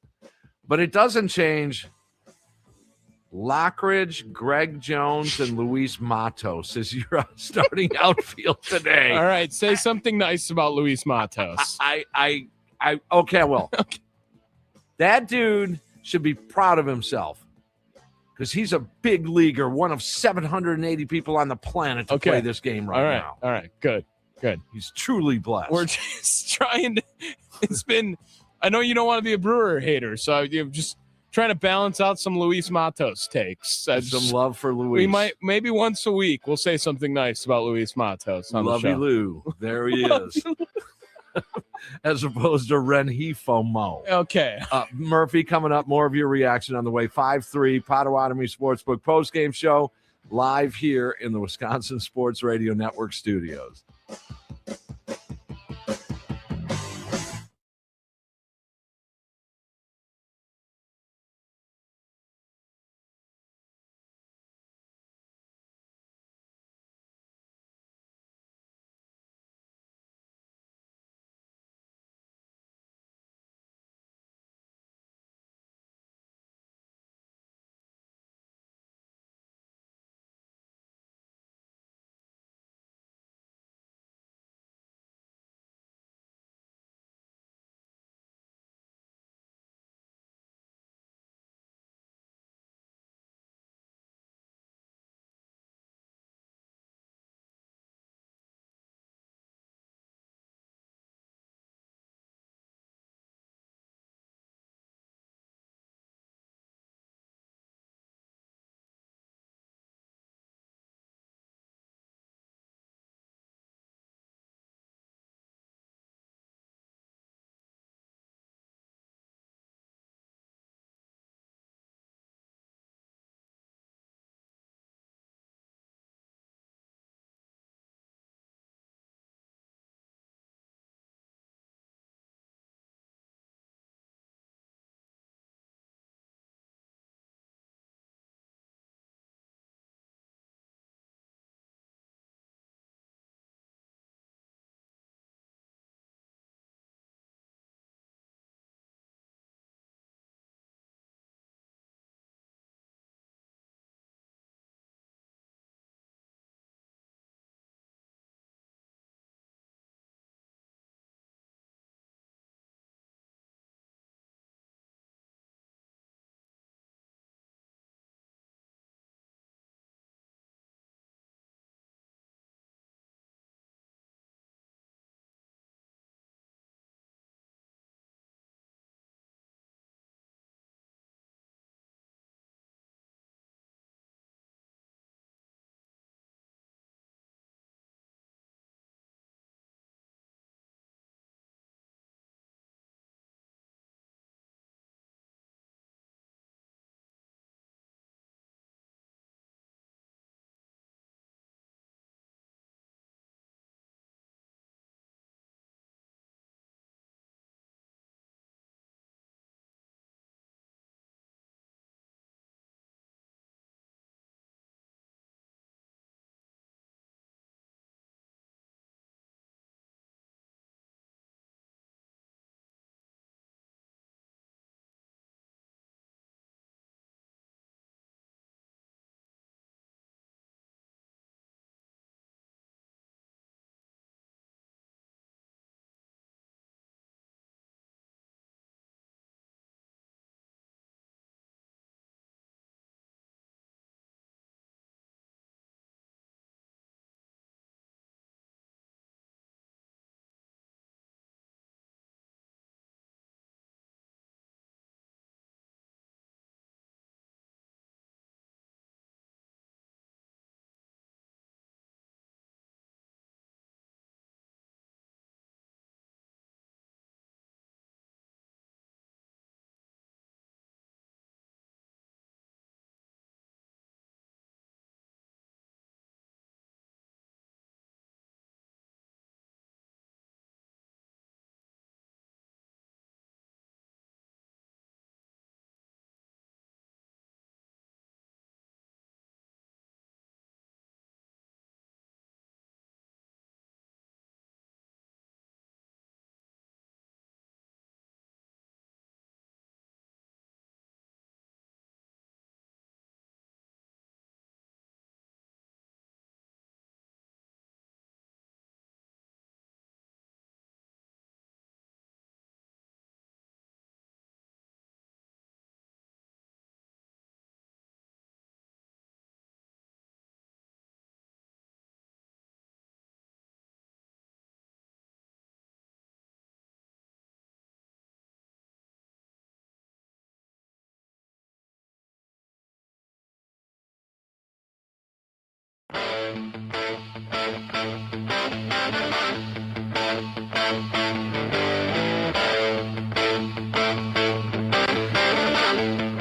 but it doesn't change Lockridge, Greg Jones, and Luis Matos as your starting outfield today. All right, say something nice about Luis Matos. Okay, I will. Okay. That dude should be proud of himself because he's a big leaguer, one of 780 people on the planet to play this game right now. All right, good. He's truly blessed. We're just trying to. I know you don't want to be a Brewer hater, so you're just trying to balance out some Luis Matos takes. Some love for Luis. We maybe once a week we'll say something nice about Luis Matos. Lovey Lou, there he is. As opposed to Renhefo Mo. Okay. Murphy coming up. More of your reaction on the way. 5-3 Potawatomi Sportsbook postgame show live here in the Wisconsin Sports Radio Network studios.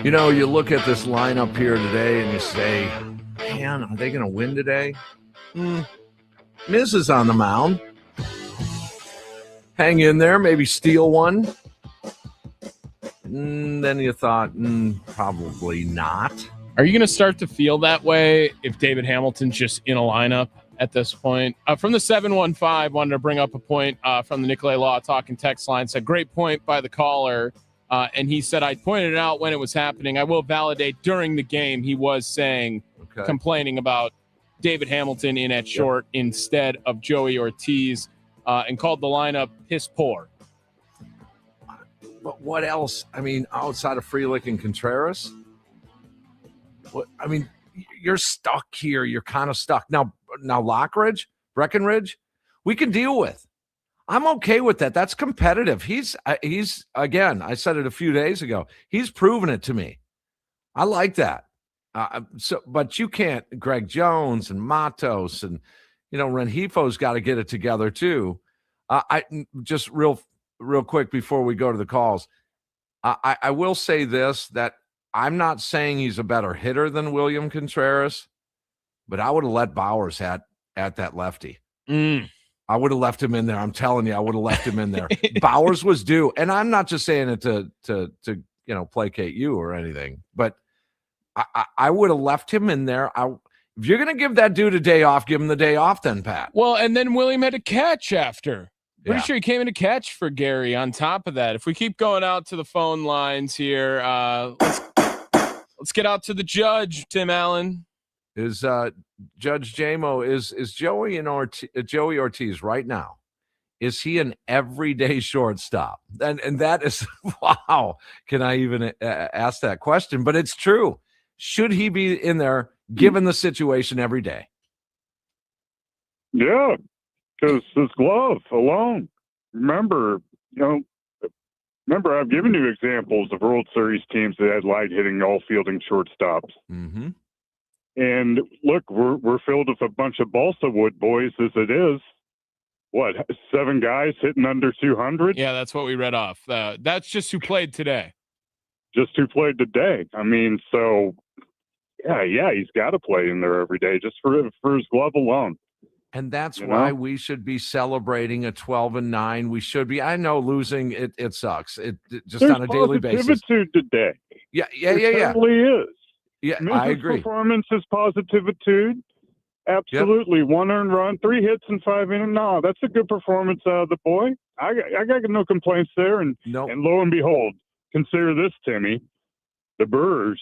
You know, you look at this lineup here today and you say, man, are they going to win today? Miz is on the mound. Hang in there, maybe steal one. Then you thought, probably not. Are you going to start to feel that way if David Hamilton's just in a lineup at this point? From the 715, wanted to bring up a point from the Nicolay Law Talking text line. Said, great point by the caller. And he said, I pointed it out when it was happening. I will validate during the game. He was saying, complaining about David Hamilton in at short instead of Joey Ortiz, and called the lineup piss poor. But what else? I mean, outside of Frelick and Contreras? You're stuck here. You're kind of stuck. Now Lockridge, Breckenridge, we can deal with. I'm okay with that. That's competitive. He's again, I said it a few days ago. He's proven it to me. I like that. But you can't. Greg Jones and Matos and Renjifo's got to get it together too. I just real quick before we go to the calls. I will say this, that I'm not saying he's a better hitter than William Contreras, but I would have let Bowers at that lefty. I would have left him in there. I'm telling you, I would have left him in there. Bowers was due. And I'm not just saying it to placate you or anything, but I would have left him in there. If you're going to give that dude a day off, give him the day off then, Pat. Well, and then William had to catch after. Pretty sure he came in to catch for Gary on top of that. If we keep going out to the phone lines here, let's get out to the judge, Tim Allen. Is Judge JMO, is Joey Ortiz right now, is he an everyday shortstop? And that is, wow, can I even ask that question? But it's true. Should he be in there given the situation every day? Yeah, because his glove alone. Remember, I've given you examples of World Series teams that had light hitting, all fielding shortstops. Mm-hmm. And look, we're filled with a bunch of balsa wood boys as it is. What, 7 guys hitting under 200? Yeah, that's what we read off. That's just who played today. Just who played today. I mean, so yeah, he's got to play in there every day just for his glove alone. And that's why we should be celebrating a 12-9. We should be. I know losing it sucks. It just There's on a daily basis. Positivity today. Yeah. It totally is. Yeah, Miz's I agree. Performance is positivity. Absolutely. Yep. 1 earned run, 3 hits in 5 innings. No, that's a good performance out of the boy. I got no complaints there. And lo and behold, consider this, Timmy. The Brewers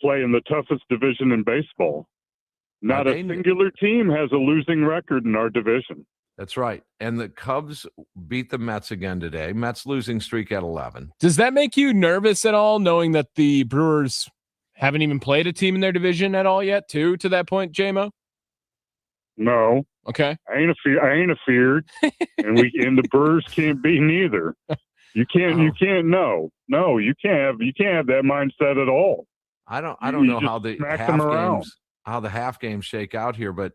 play in the toughest division in baseball. Not a singular team has a losing record in our division. That's right. And the Cubs beat the Mets again today. Mets losing streak at 11. Does that make you nervous at all, knowing that the Brewers haven't even played a team in their division at all yet, to that point, JMO? No. Okay. I ain't afeared. and the Brewers can't be neither. You can't you can't no. You can't have that mindset at all. I don't know how the half games shake out here, but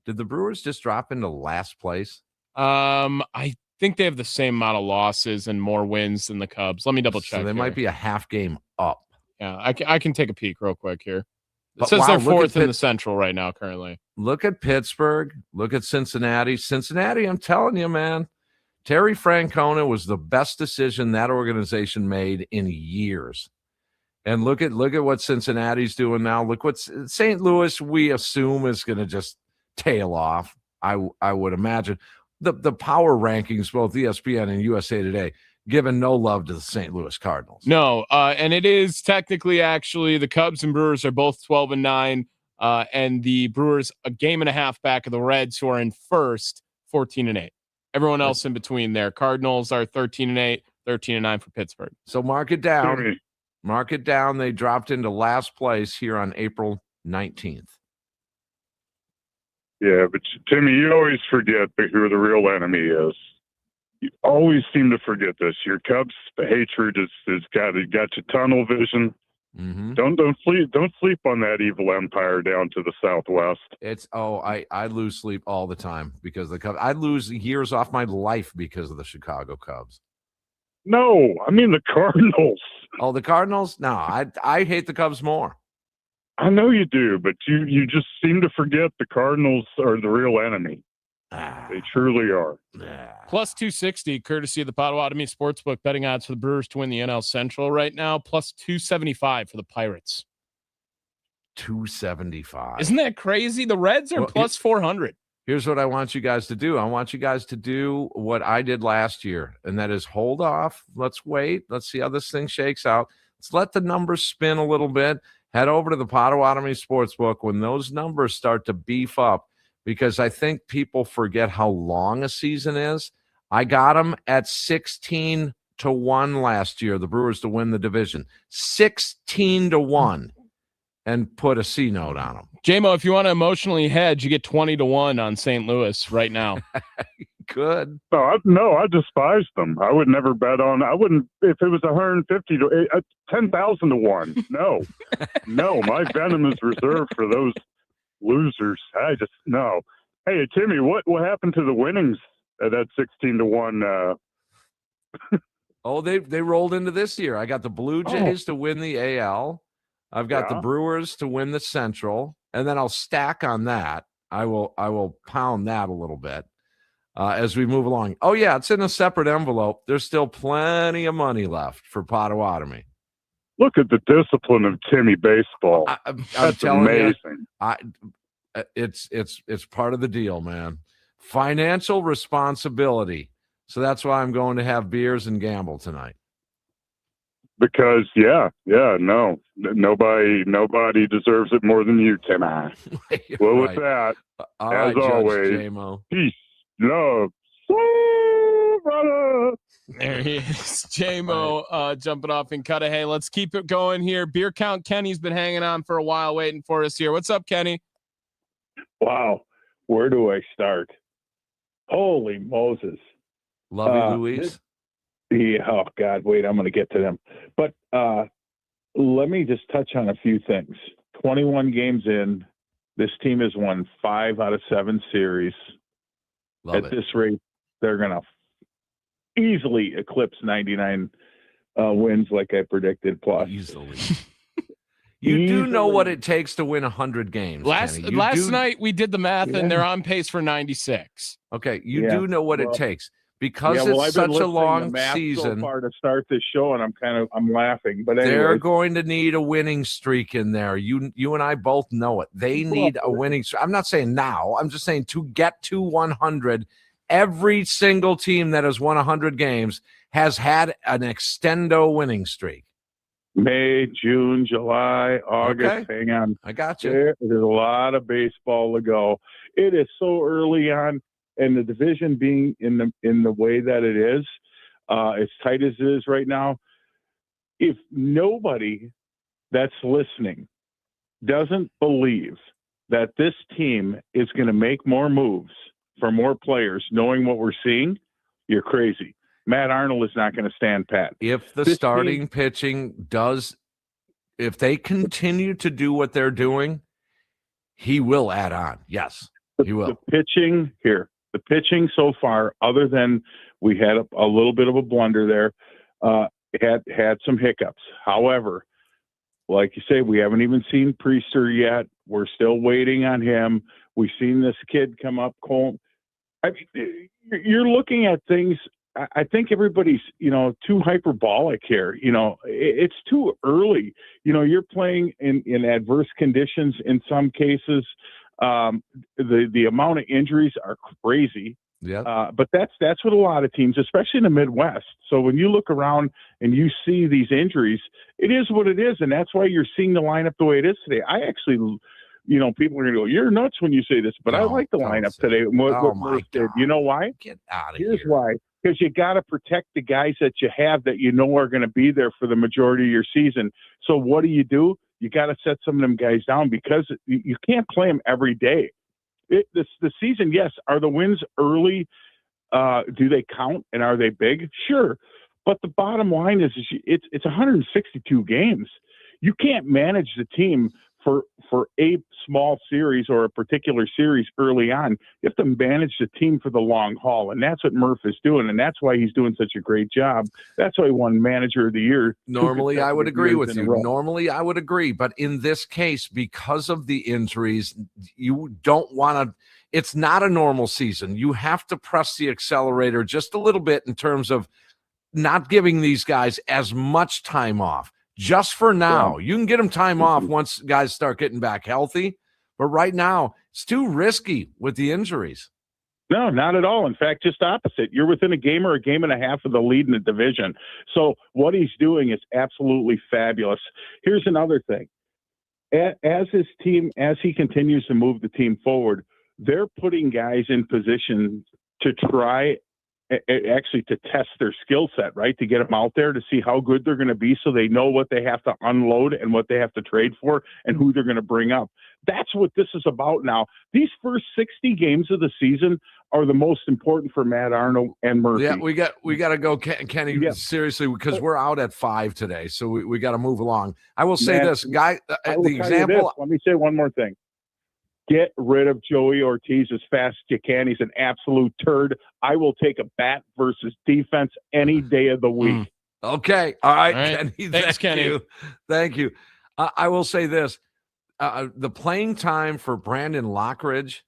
did the Brewers just drop into last place? I think they have the same amount of losses and more wins than the Cubs. Let me double check. So they might be a half game up. Yeah, I can take a peek real quick here. It says they're 4th in the Central right now currently. Look at Pittsburgh. Look at Cincinnati. Cincinnati, I'm telling you, man. Terry Francona was the best decision that organization made in years. And look at what Cincinnati's doing now. Look what St. Louis, we assume, is going to just tail off. I would imagine. The power rankings, both ESPN and USA Today, given no love to the St. Louis Cardinals. No, and it is technically actually the Cubs and Brewers are both 12-9, and the Brewers a game and a half back of the Reds, who are in first, 14-8. Everyone else in between there. Cardinals are 13-8, 13-9 for Pittsburgh. So mark it down. Mark it down. They dropped into last place here on April 19th. Yeah, but Timmy, you always forget who the real enemy is. You always seem to forget this. Your Cubs hatred is got you tunnel vision. Mm-hmm. Don't sleep on that evil empire down to the southwest. I lose sleep all the time because of the Cubs. I lose years off my life because of the Chicago Cubs. No, I mean the Cardinals. Oh, the Cardinals? No, I hate the Cubs more. I know you do, but you just seem to forget the Cardinals are the real enemy. They truly are. Plus 260, courtesy of the Potawatomi Sportsbook betting odds for the Brewers to win the NL Central right now. Plus 275 for the Pirates. 275. Isn't that crazy? The Reds are plus 400. Here's what I want you guys to do. I want you guys to do what I did last year, and that is hold off. Let's wait. Let's see how this thing shakes out. Let's let the numbers spin a little bit. Head over to the Potawatomi Sportsbook when those numbers start to beef up, because I think people forget how long a season is. I got them at 16-1 last year, the Brewers to win the division. 16-1. And put a C note on them. JMO, if you want to emotionally hedge, you get 20-1 on St. Louis right now. Good. No, I despise them. I would never bet on. I wouldn't if it was 150 to 10,000 to 1. No, no, my venom is reserved for those losers. I just no. Hey, Timmy, what happened to the winnings at that 16-1? Oh, they rolled into this year. I got the Blue Jays to win the AL. I've got the Brewers to win the Central, and then I'll stack on that. I will pound that a little bit as we move along. Oh, yeah, it's in a separate envelope. There's still plenty of money left for Potawatomi. Look at the discipline of Timmy baseball. That's amazing. It's part of the deal, man. Financial responsibility. So that's why I'm going to have beers and gamble tonight. Because no, nobody deserves it more than you, Tim. Well, with that, as always, J-Mo. Peace, love, brother. There he is, J-Mo, jumping off in Cudahy. Let's keep it going here. Beer Count Kenny's been hanging on for a while, waiting for us here. What's up, Kenny? Wow, where do I start? Holy Moses! Lovey Louise. Yeah, oh God, wait, I'm going to get to them. But let me just touch on a few things. 21 games in, this team has won 5 out of 7 series. At this rate, they're going to easily eclipse 99 wins like I predicted plus. Easily. You do know what it takes to win 100 games. Last night we did the math, and they're on pace for 96. Okay, you do know what it takes. Because it's such a long season. So far to start this show, and I'm laughing. But anyway, they're going to need a winning streak in there. You and I both know it. They need a winning streak. I'm not saying now. I'm just saying to get to 100. Every single team that has won 100 games has had an extendo winning streak. May, June, July, August. Okay. Hang on, I got you. There's a lot of baseball to go. It is so early on. And the division being in the way that it is, as tight as it is right now, if nobody that's listening doesn't believe that this team is going to make more moves for more players, knowing what we're seeing, you're crazy. Matt Arnold is not going to stand pat. If the starting pitching does, if they continue to do what they're doing, he will add on. Yes, he will. The pitching so far, other than we had a little bit of a blunder there, had some hiccups. However, like you say, we haven't even seen Priester yet. We're still waiting on him. We've seen this kid come up, Cole. I mean, you're looking at things. I think everybody's, too hyperbolic here. It's too early. You're playing in adverse conditions in some cases. The amount of injuries are crazy. Yeah. But that's what a lot of teams, especially in the Midwest. So when you look around and you see these injuries, it is what it is, and that's why you're seeing the lineup the way it is today. I actually, people are going to go, "You're nuts when you say this," but I like the lineup today. What Murph did. You know why? Get out of here. Here's why. Because you got to protect the guys that you have that you know are going to be there for the majority of your season. So what do? You got to set some of them guys down because you can't play them every day. The season, yes. Are the wins early? Do they count and are they big? Sure. But the bottom line is it's 162 games. You can't manage the team for a small series or a particular series early on. You have to manage the team for the long haul, and that's what Murph is doing, and that's why he's doing such a great job. That's why he won Manager of the Year. Normally, I would agree with you. Normally, I would agree, but in this case, because of the injuries, you don't want to. It's not a normal season. You have to press the accelerator just a little bit in terms of not giving these guys as much time off. Just for now. You can get them time off once guys start getting back healthy. But right now, it's too risky with the injuries. No, not at all. In fact, just opposite. You're within a game or a game and a half of the lead in the division. So what he's doing is absolutely fabulous. Here's another thing. As his team, as he continues to move the team forward, they're putting guys in position to try actually to test their skill set, right? To get them out there to see how good they're going to be so they know what they have to unload and what they have to trade for and who they're going to bring up. That's what this is about now. These first 60 games of the season are the most important for Matt Arnold and Murphy. Yeah, we got to go, Kenny, seriously, because we're out at 5 today, so we got to move along. I will say this, guy, the example. Let me say one more thing. Get rid of Joey Ortiz as fast as you can. He's an absolute turd. I will take a bat versus defense any day of the week. Okay. All right. Kenny, Thanks, Kenny. Thank you. I will say this. The playing time for Brandon Lockridge,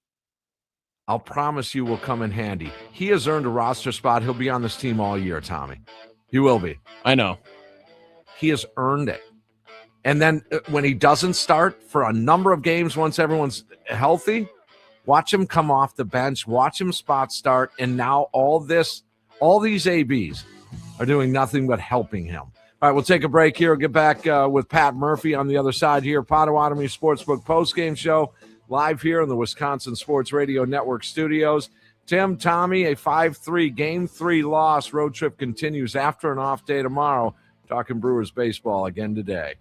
I'll promise you will come in handy. He has earned a roster spot. He'll be on this team all year, Tommy. He will be. I know. He has earned it. And then when he doesn't start for a number of games, once everyone's healthy, watch him come off the bench, watch him spot start, and now all these ABs are doing nothing but helping him. All right, we'll take a break here. We'll get back with Pat Murphy on the other side here. Potawatomi Sportsbook postgame show live here in the Wisconsin Sports Radio Network studios. Tim, Tommy, a 5-3 Game 3 loss. Road trip continues after an off day tomorrow. Talking Brewers baseball again today.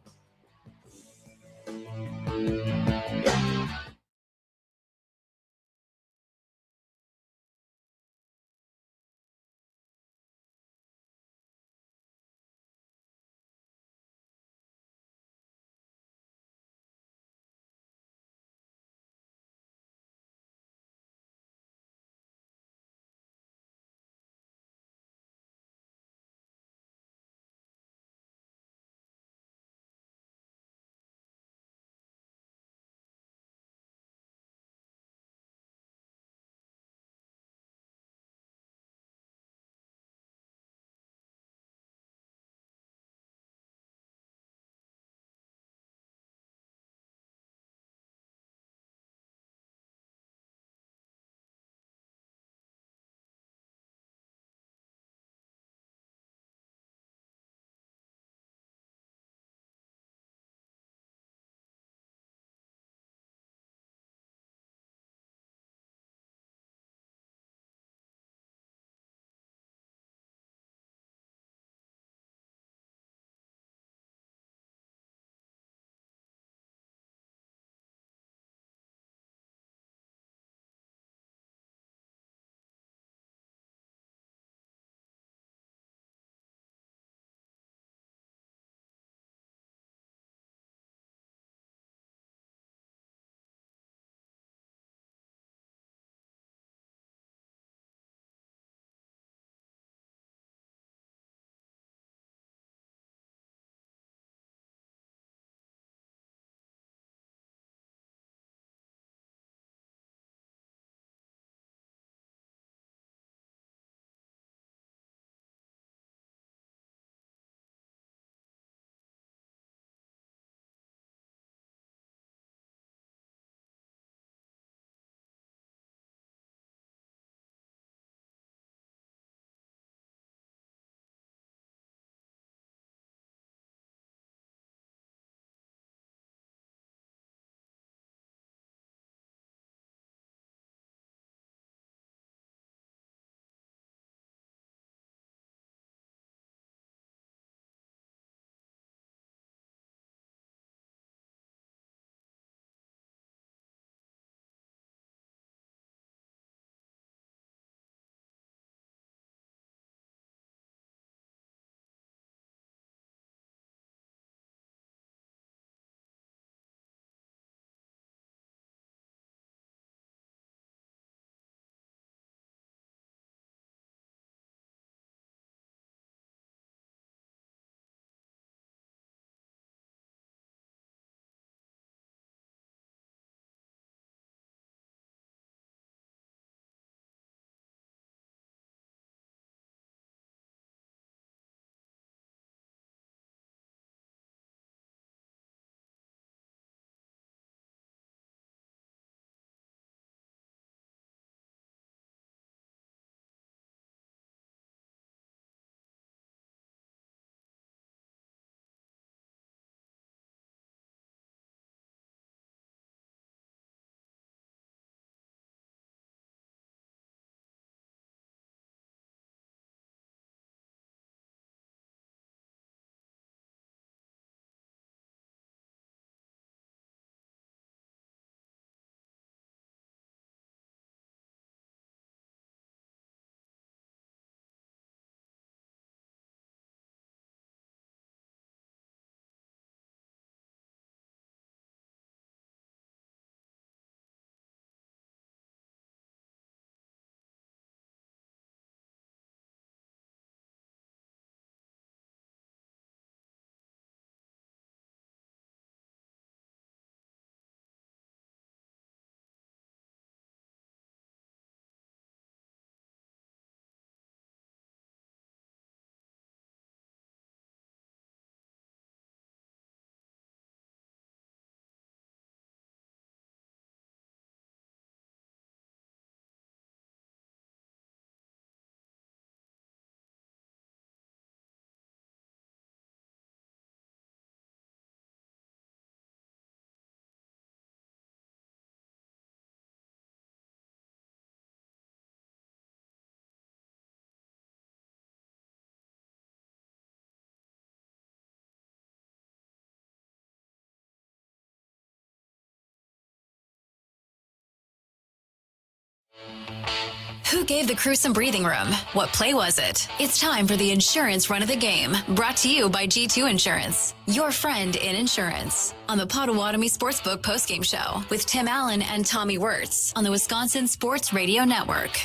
Who gave the crew some breathing room? What play was it? It's time for the insurance run of the game. Brought to you by G2 Insurance, your friend in insurance. On the Potawatomi Sportsbook postgame show with Tim Allen and Tommy Wortz on the Wisconsin Sports Radio Network.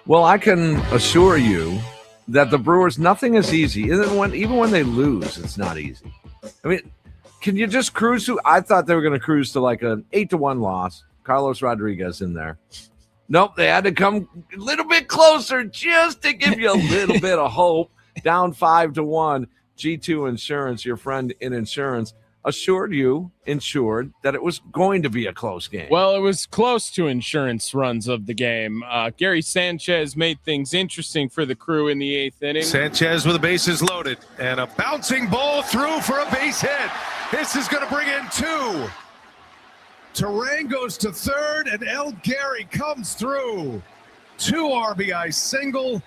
Well, I can assure you that the Brewers, nothing is easy. Even when they lose, it's not easy. I mean, can you just cruise to? I thought they were going to cruise to like an 8-1 loss. Carlos Rodriguez in there. Nope, they had to come a little bit closer just to give you a little bit of hope. Down 5-1. G2 Insurance, your friend in insurance, insured that it was going to be a close game. Well, it was close to insurance runs of the game. Gary Sanchez made things interesting for the crew in the 8th inning. Sanchez with the bases loaded and a bouncing ball through for a base hit. This is going to bring in 2. Terang goes to third, and El Gary comes through. 2 RBI single.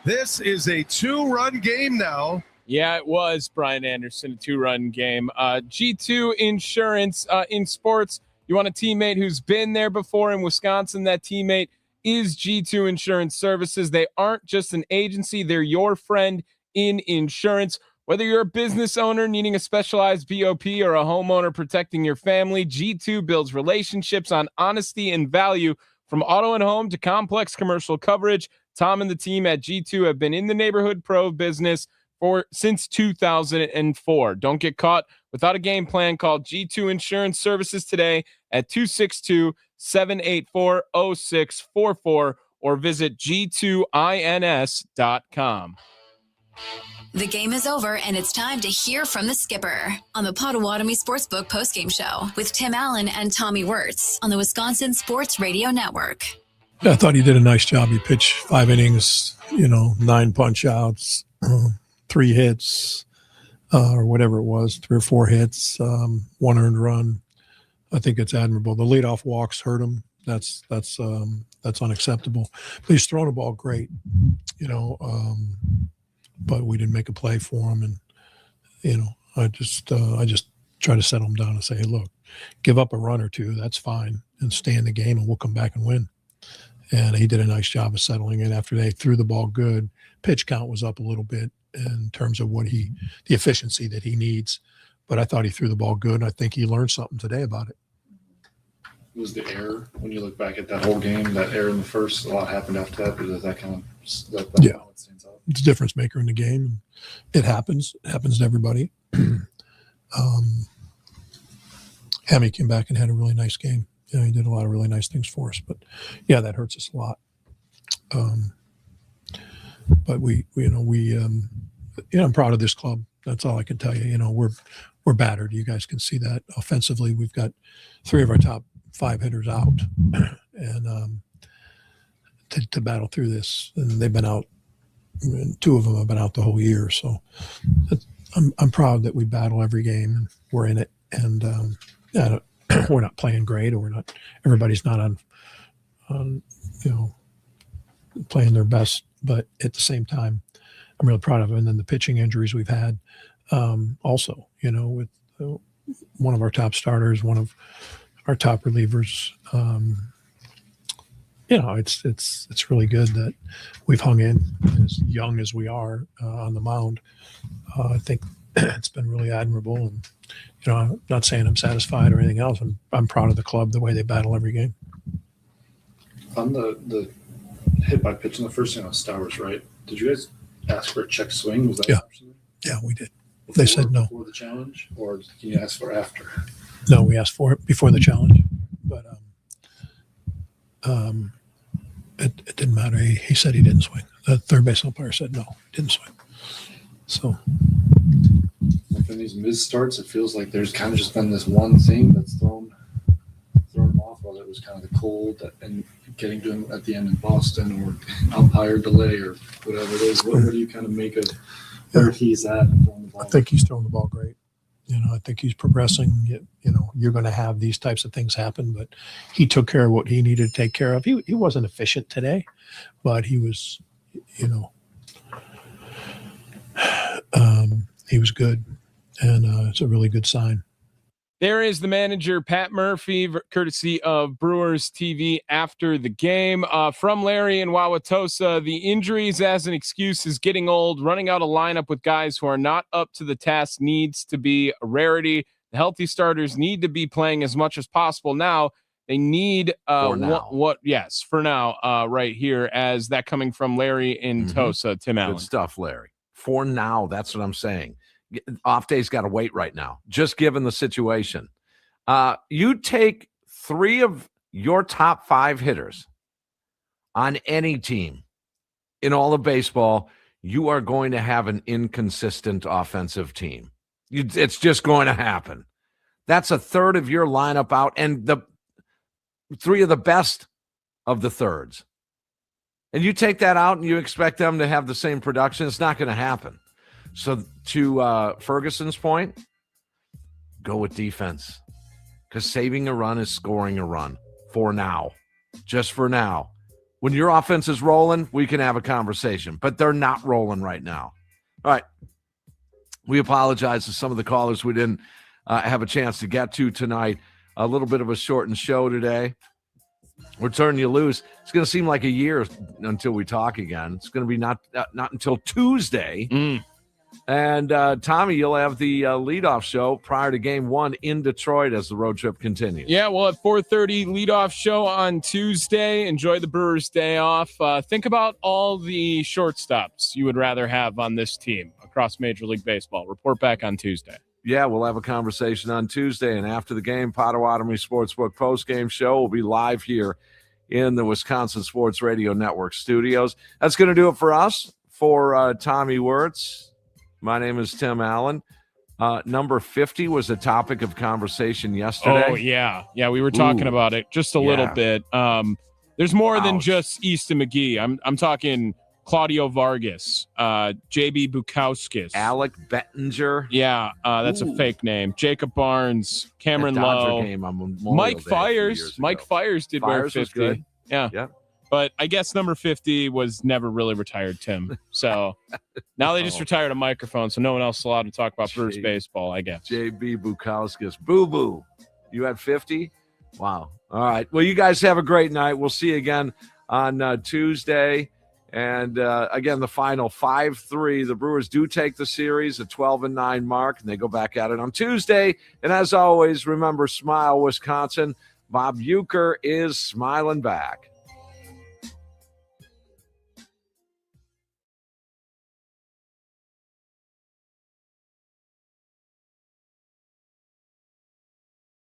This is a 2-run game now. Yeah, it was, Brian Anderson, a 2-run game. G2 Insurance in sports. You want a teammate who's been there before in Wisconsin. That teammate is G2 Insurance Services. They aren't just an agency. They're your friend in insurance. Whether you're a business owner needing a specialized BOP or a homeowner protecting your family, G2 builds relationships on honesty and value. From auto and home to complex commercial coverage, Tom and the team at G2 have been in the neighborhood pro business since 2004. Don't get caught without a game plan. Call G2 Insurance Services today at 262-784-0644 or visit g2ins.com. The game is over, and it's time to hear from the skipper on the Potawatomi Sportsbook postgame show with Tim Allen and Tommy Wortz on the Wisconsin Sports Radio Network. I thought he did a nice job. He pitched 5 innings, 9 punch outs, 3 hits, or whatever it was, 3 or 4 hits, 1 earned run. I think it's admirable. The leadoff walks hurt him. That's unacceptable. But he's thrown the ball great, but we didn't make a play for him. And, I just try to settle him down and say, hey, look, give up a run or 2. That's fine. And stay in the game and we'll come back and win. And he did a nice job of settling it after they threw the ball good. Pitch count was up a little bit in terms of the efficiency that he needs. But I thought he threw the ball good. And I think he learned something today about it. Was the error, when you look back at that whole game, that error in the first, a lot happened after that, because that kind of yeah, it's a difference maker in the game. It happens. It happens to everybody. Hemi came back and had a really nice game. He did a lot of really nice things for us. But yeah, that hurts us a lot. But I'm proud of this club. That's all I can tell you. We're battered. You guys can see that. Offensively, we've got 3 of our top 5 hitters out, and to battle through this, and they've been out. 2 of them have been out the whole year, so I'm proud that we battle every game and we're in it. And we're not playing great, or everybody's not on playing their best, but at the same time, I'm really proud of them. And then the pitching injuries we've had, also, with one of our top starters, one of our top relievers. It's really good that we've hung in as young as we are on the mound. I think it's been really admirable, and I'm not saying I'm satisfied or anything else. I'm proud of the club, the way they battle every game. On the hit by pitch in the first inning on Stowers, right? Did you guys ask for a check swing? Was that an option? Yeah, we did. They said no. Before the challenge, or can you ask for it after? No, we asked for it before the challenge, but it didn't matter. He said he didn't swing. The third base umpire said no, didn't swing. So in these mid starts, it feels like there's kind of just been this one thing that's thrown him off, whether it was kind of the cold and getting to him at the end in Boston, or umpire delay, or whatever it is. What do you kind of make of where he's at and throwing the ball? I think he's throwing the ball great. I think he's progressing. You're going to have these types of things happen, but he took care of what he needed to take care of. He wasn't efficient today, but he was, he was good, and it's a really good sign. There is the manager, Pat Murphy, courtesy of Brewers TV after the game. From Larry and Wauwatosa, the injuries as an excuse is getting old. Running out a lineup with guys who are not up to the task needs to be a rarity. The healthy starters need to be playing as much as possible now. They need for now. Yes, for now, right here, as that coming from Larry in Tosa, Tim Allen. Good stuff, Larry. For now, that's what I'm saying. Off day's got to wait right now, just given the situation. You take 3 of your top 5 hitters on any team in all of baseball, you are going to have an inconsistent offensive team. It's just going to happen. That's a third of your lineup out, and the 3 of the best of the thirds. And you take that out and you expect them to have the same production, it's not going to happen. So to Ferguson's point, go with defense, because saving a run is scoring a run for now, just for now. When your offense is rolling, we can have a conversation, but they're not rolling right now. All right. We apologize to some of the callers we didn't have a chance to get to tonight. A little bit of a shortened show today. We're turning you loose. It's going to seem like a year until we talk again. It's going to be not until Tuesday. And Tommy, you'll have the leadoff show prior to Game 1 in Detroit as the road trip continues. Yeah, well, at 4:30 leadoff show on Tuesday. Enjoy the Brewers' day off. Think about all the shortstops you would rather have on this team across Major League Baseball. Report back on Tuesday. Yeah, we'll have a conversation on Tuesday. And after the game, Potawatomi Sportsbook postgame show will be live here in the Wisconsin Sports Radio Network studios. That's going to do it for us. For Tommy Wortz, my name is Tim Allen. Number 50 was a topic of conversation yesterday. Oh, yeah. Yeah, we were talking about it just a little bit. There's more than just Easton McGee. I'm talking Claudio Vargas, J.B. Bukowskis. Alec Bettinger. Yeah, that's a fake name. Jacob Barnes, Cameron Lowe. Mike Fiers. Mike Fiers did wear 50. Good. Yeah. But I guess number 50 was never really retired, Tim. So now they just retired a microphone, so no one else is allowed to talk about Brewers baseball, I guess. J.B. Bukowskis. Boo-boo. You had 50? Wow. All right. Well, you guys have a great night. We'll see you again on Tuesday. And, again, the final 5-3. The Brewers do take the series, a 12-9 mark, and they go back at it on Tuesday. And as always, remember, smile, Wisconsin. Bob Uecker is smiling back.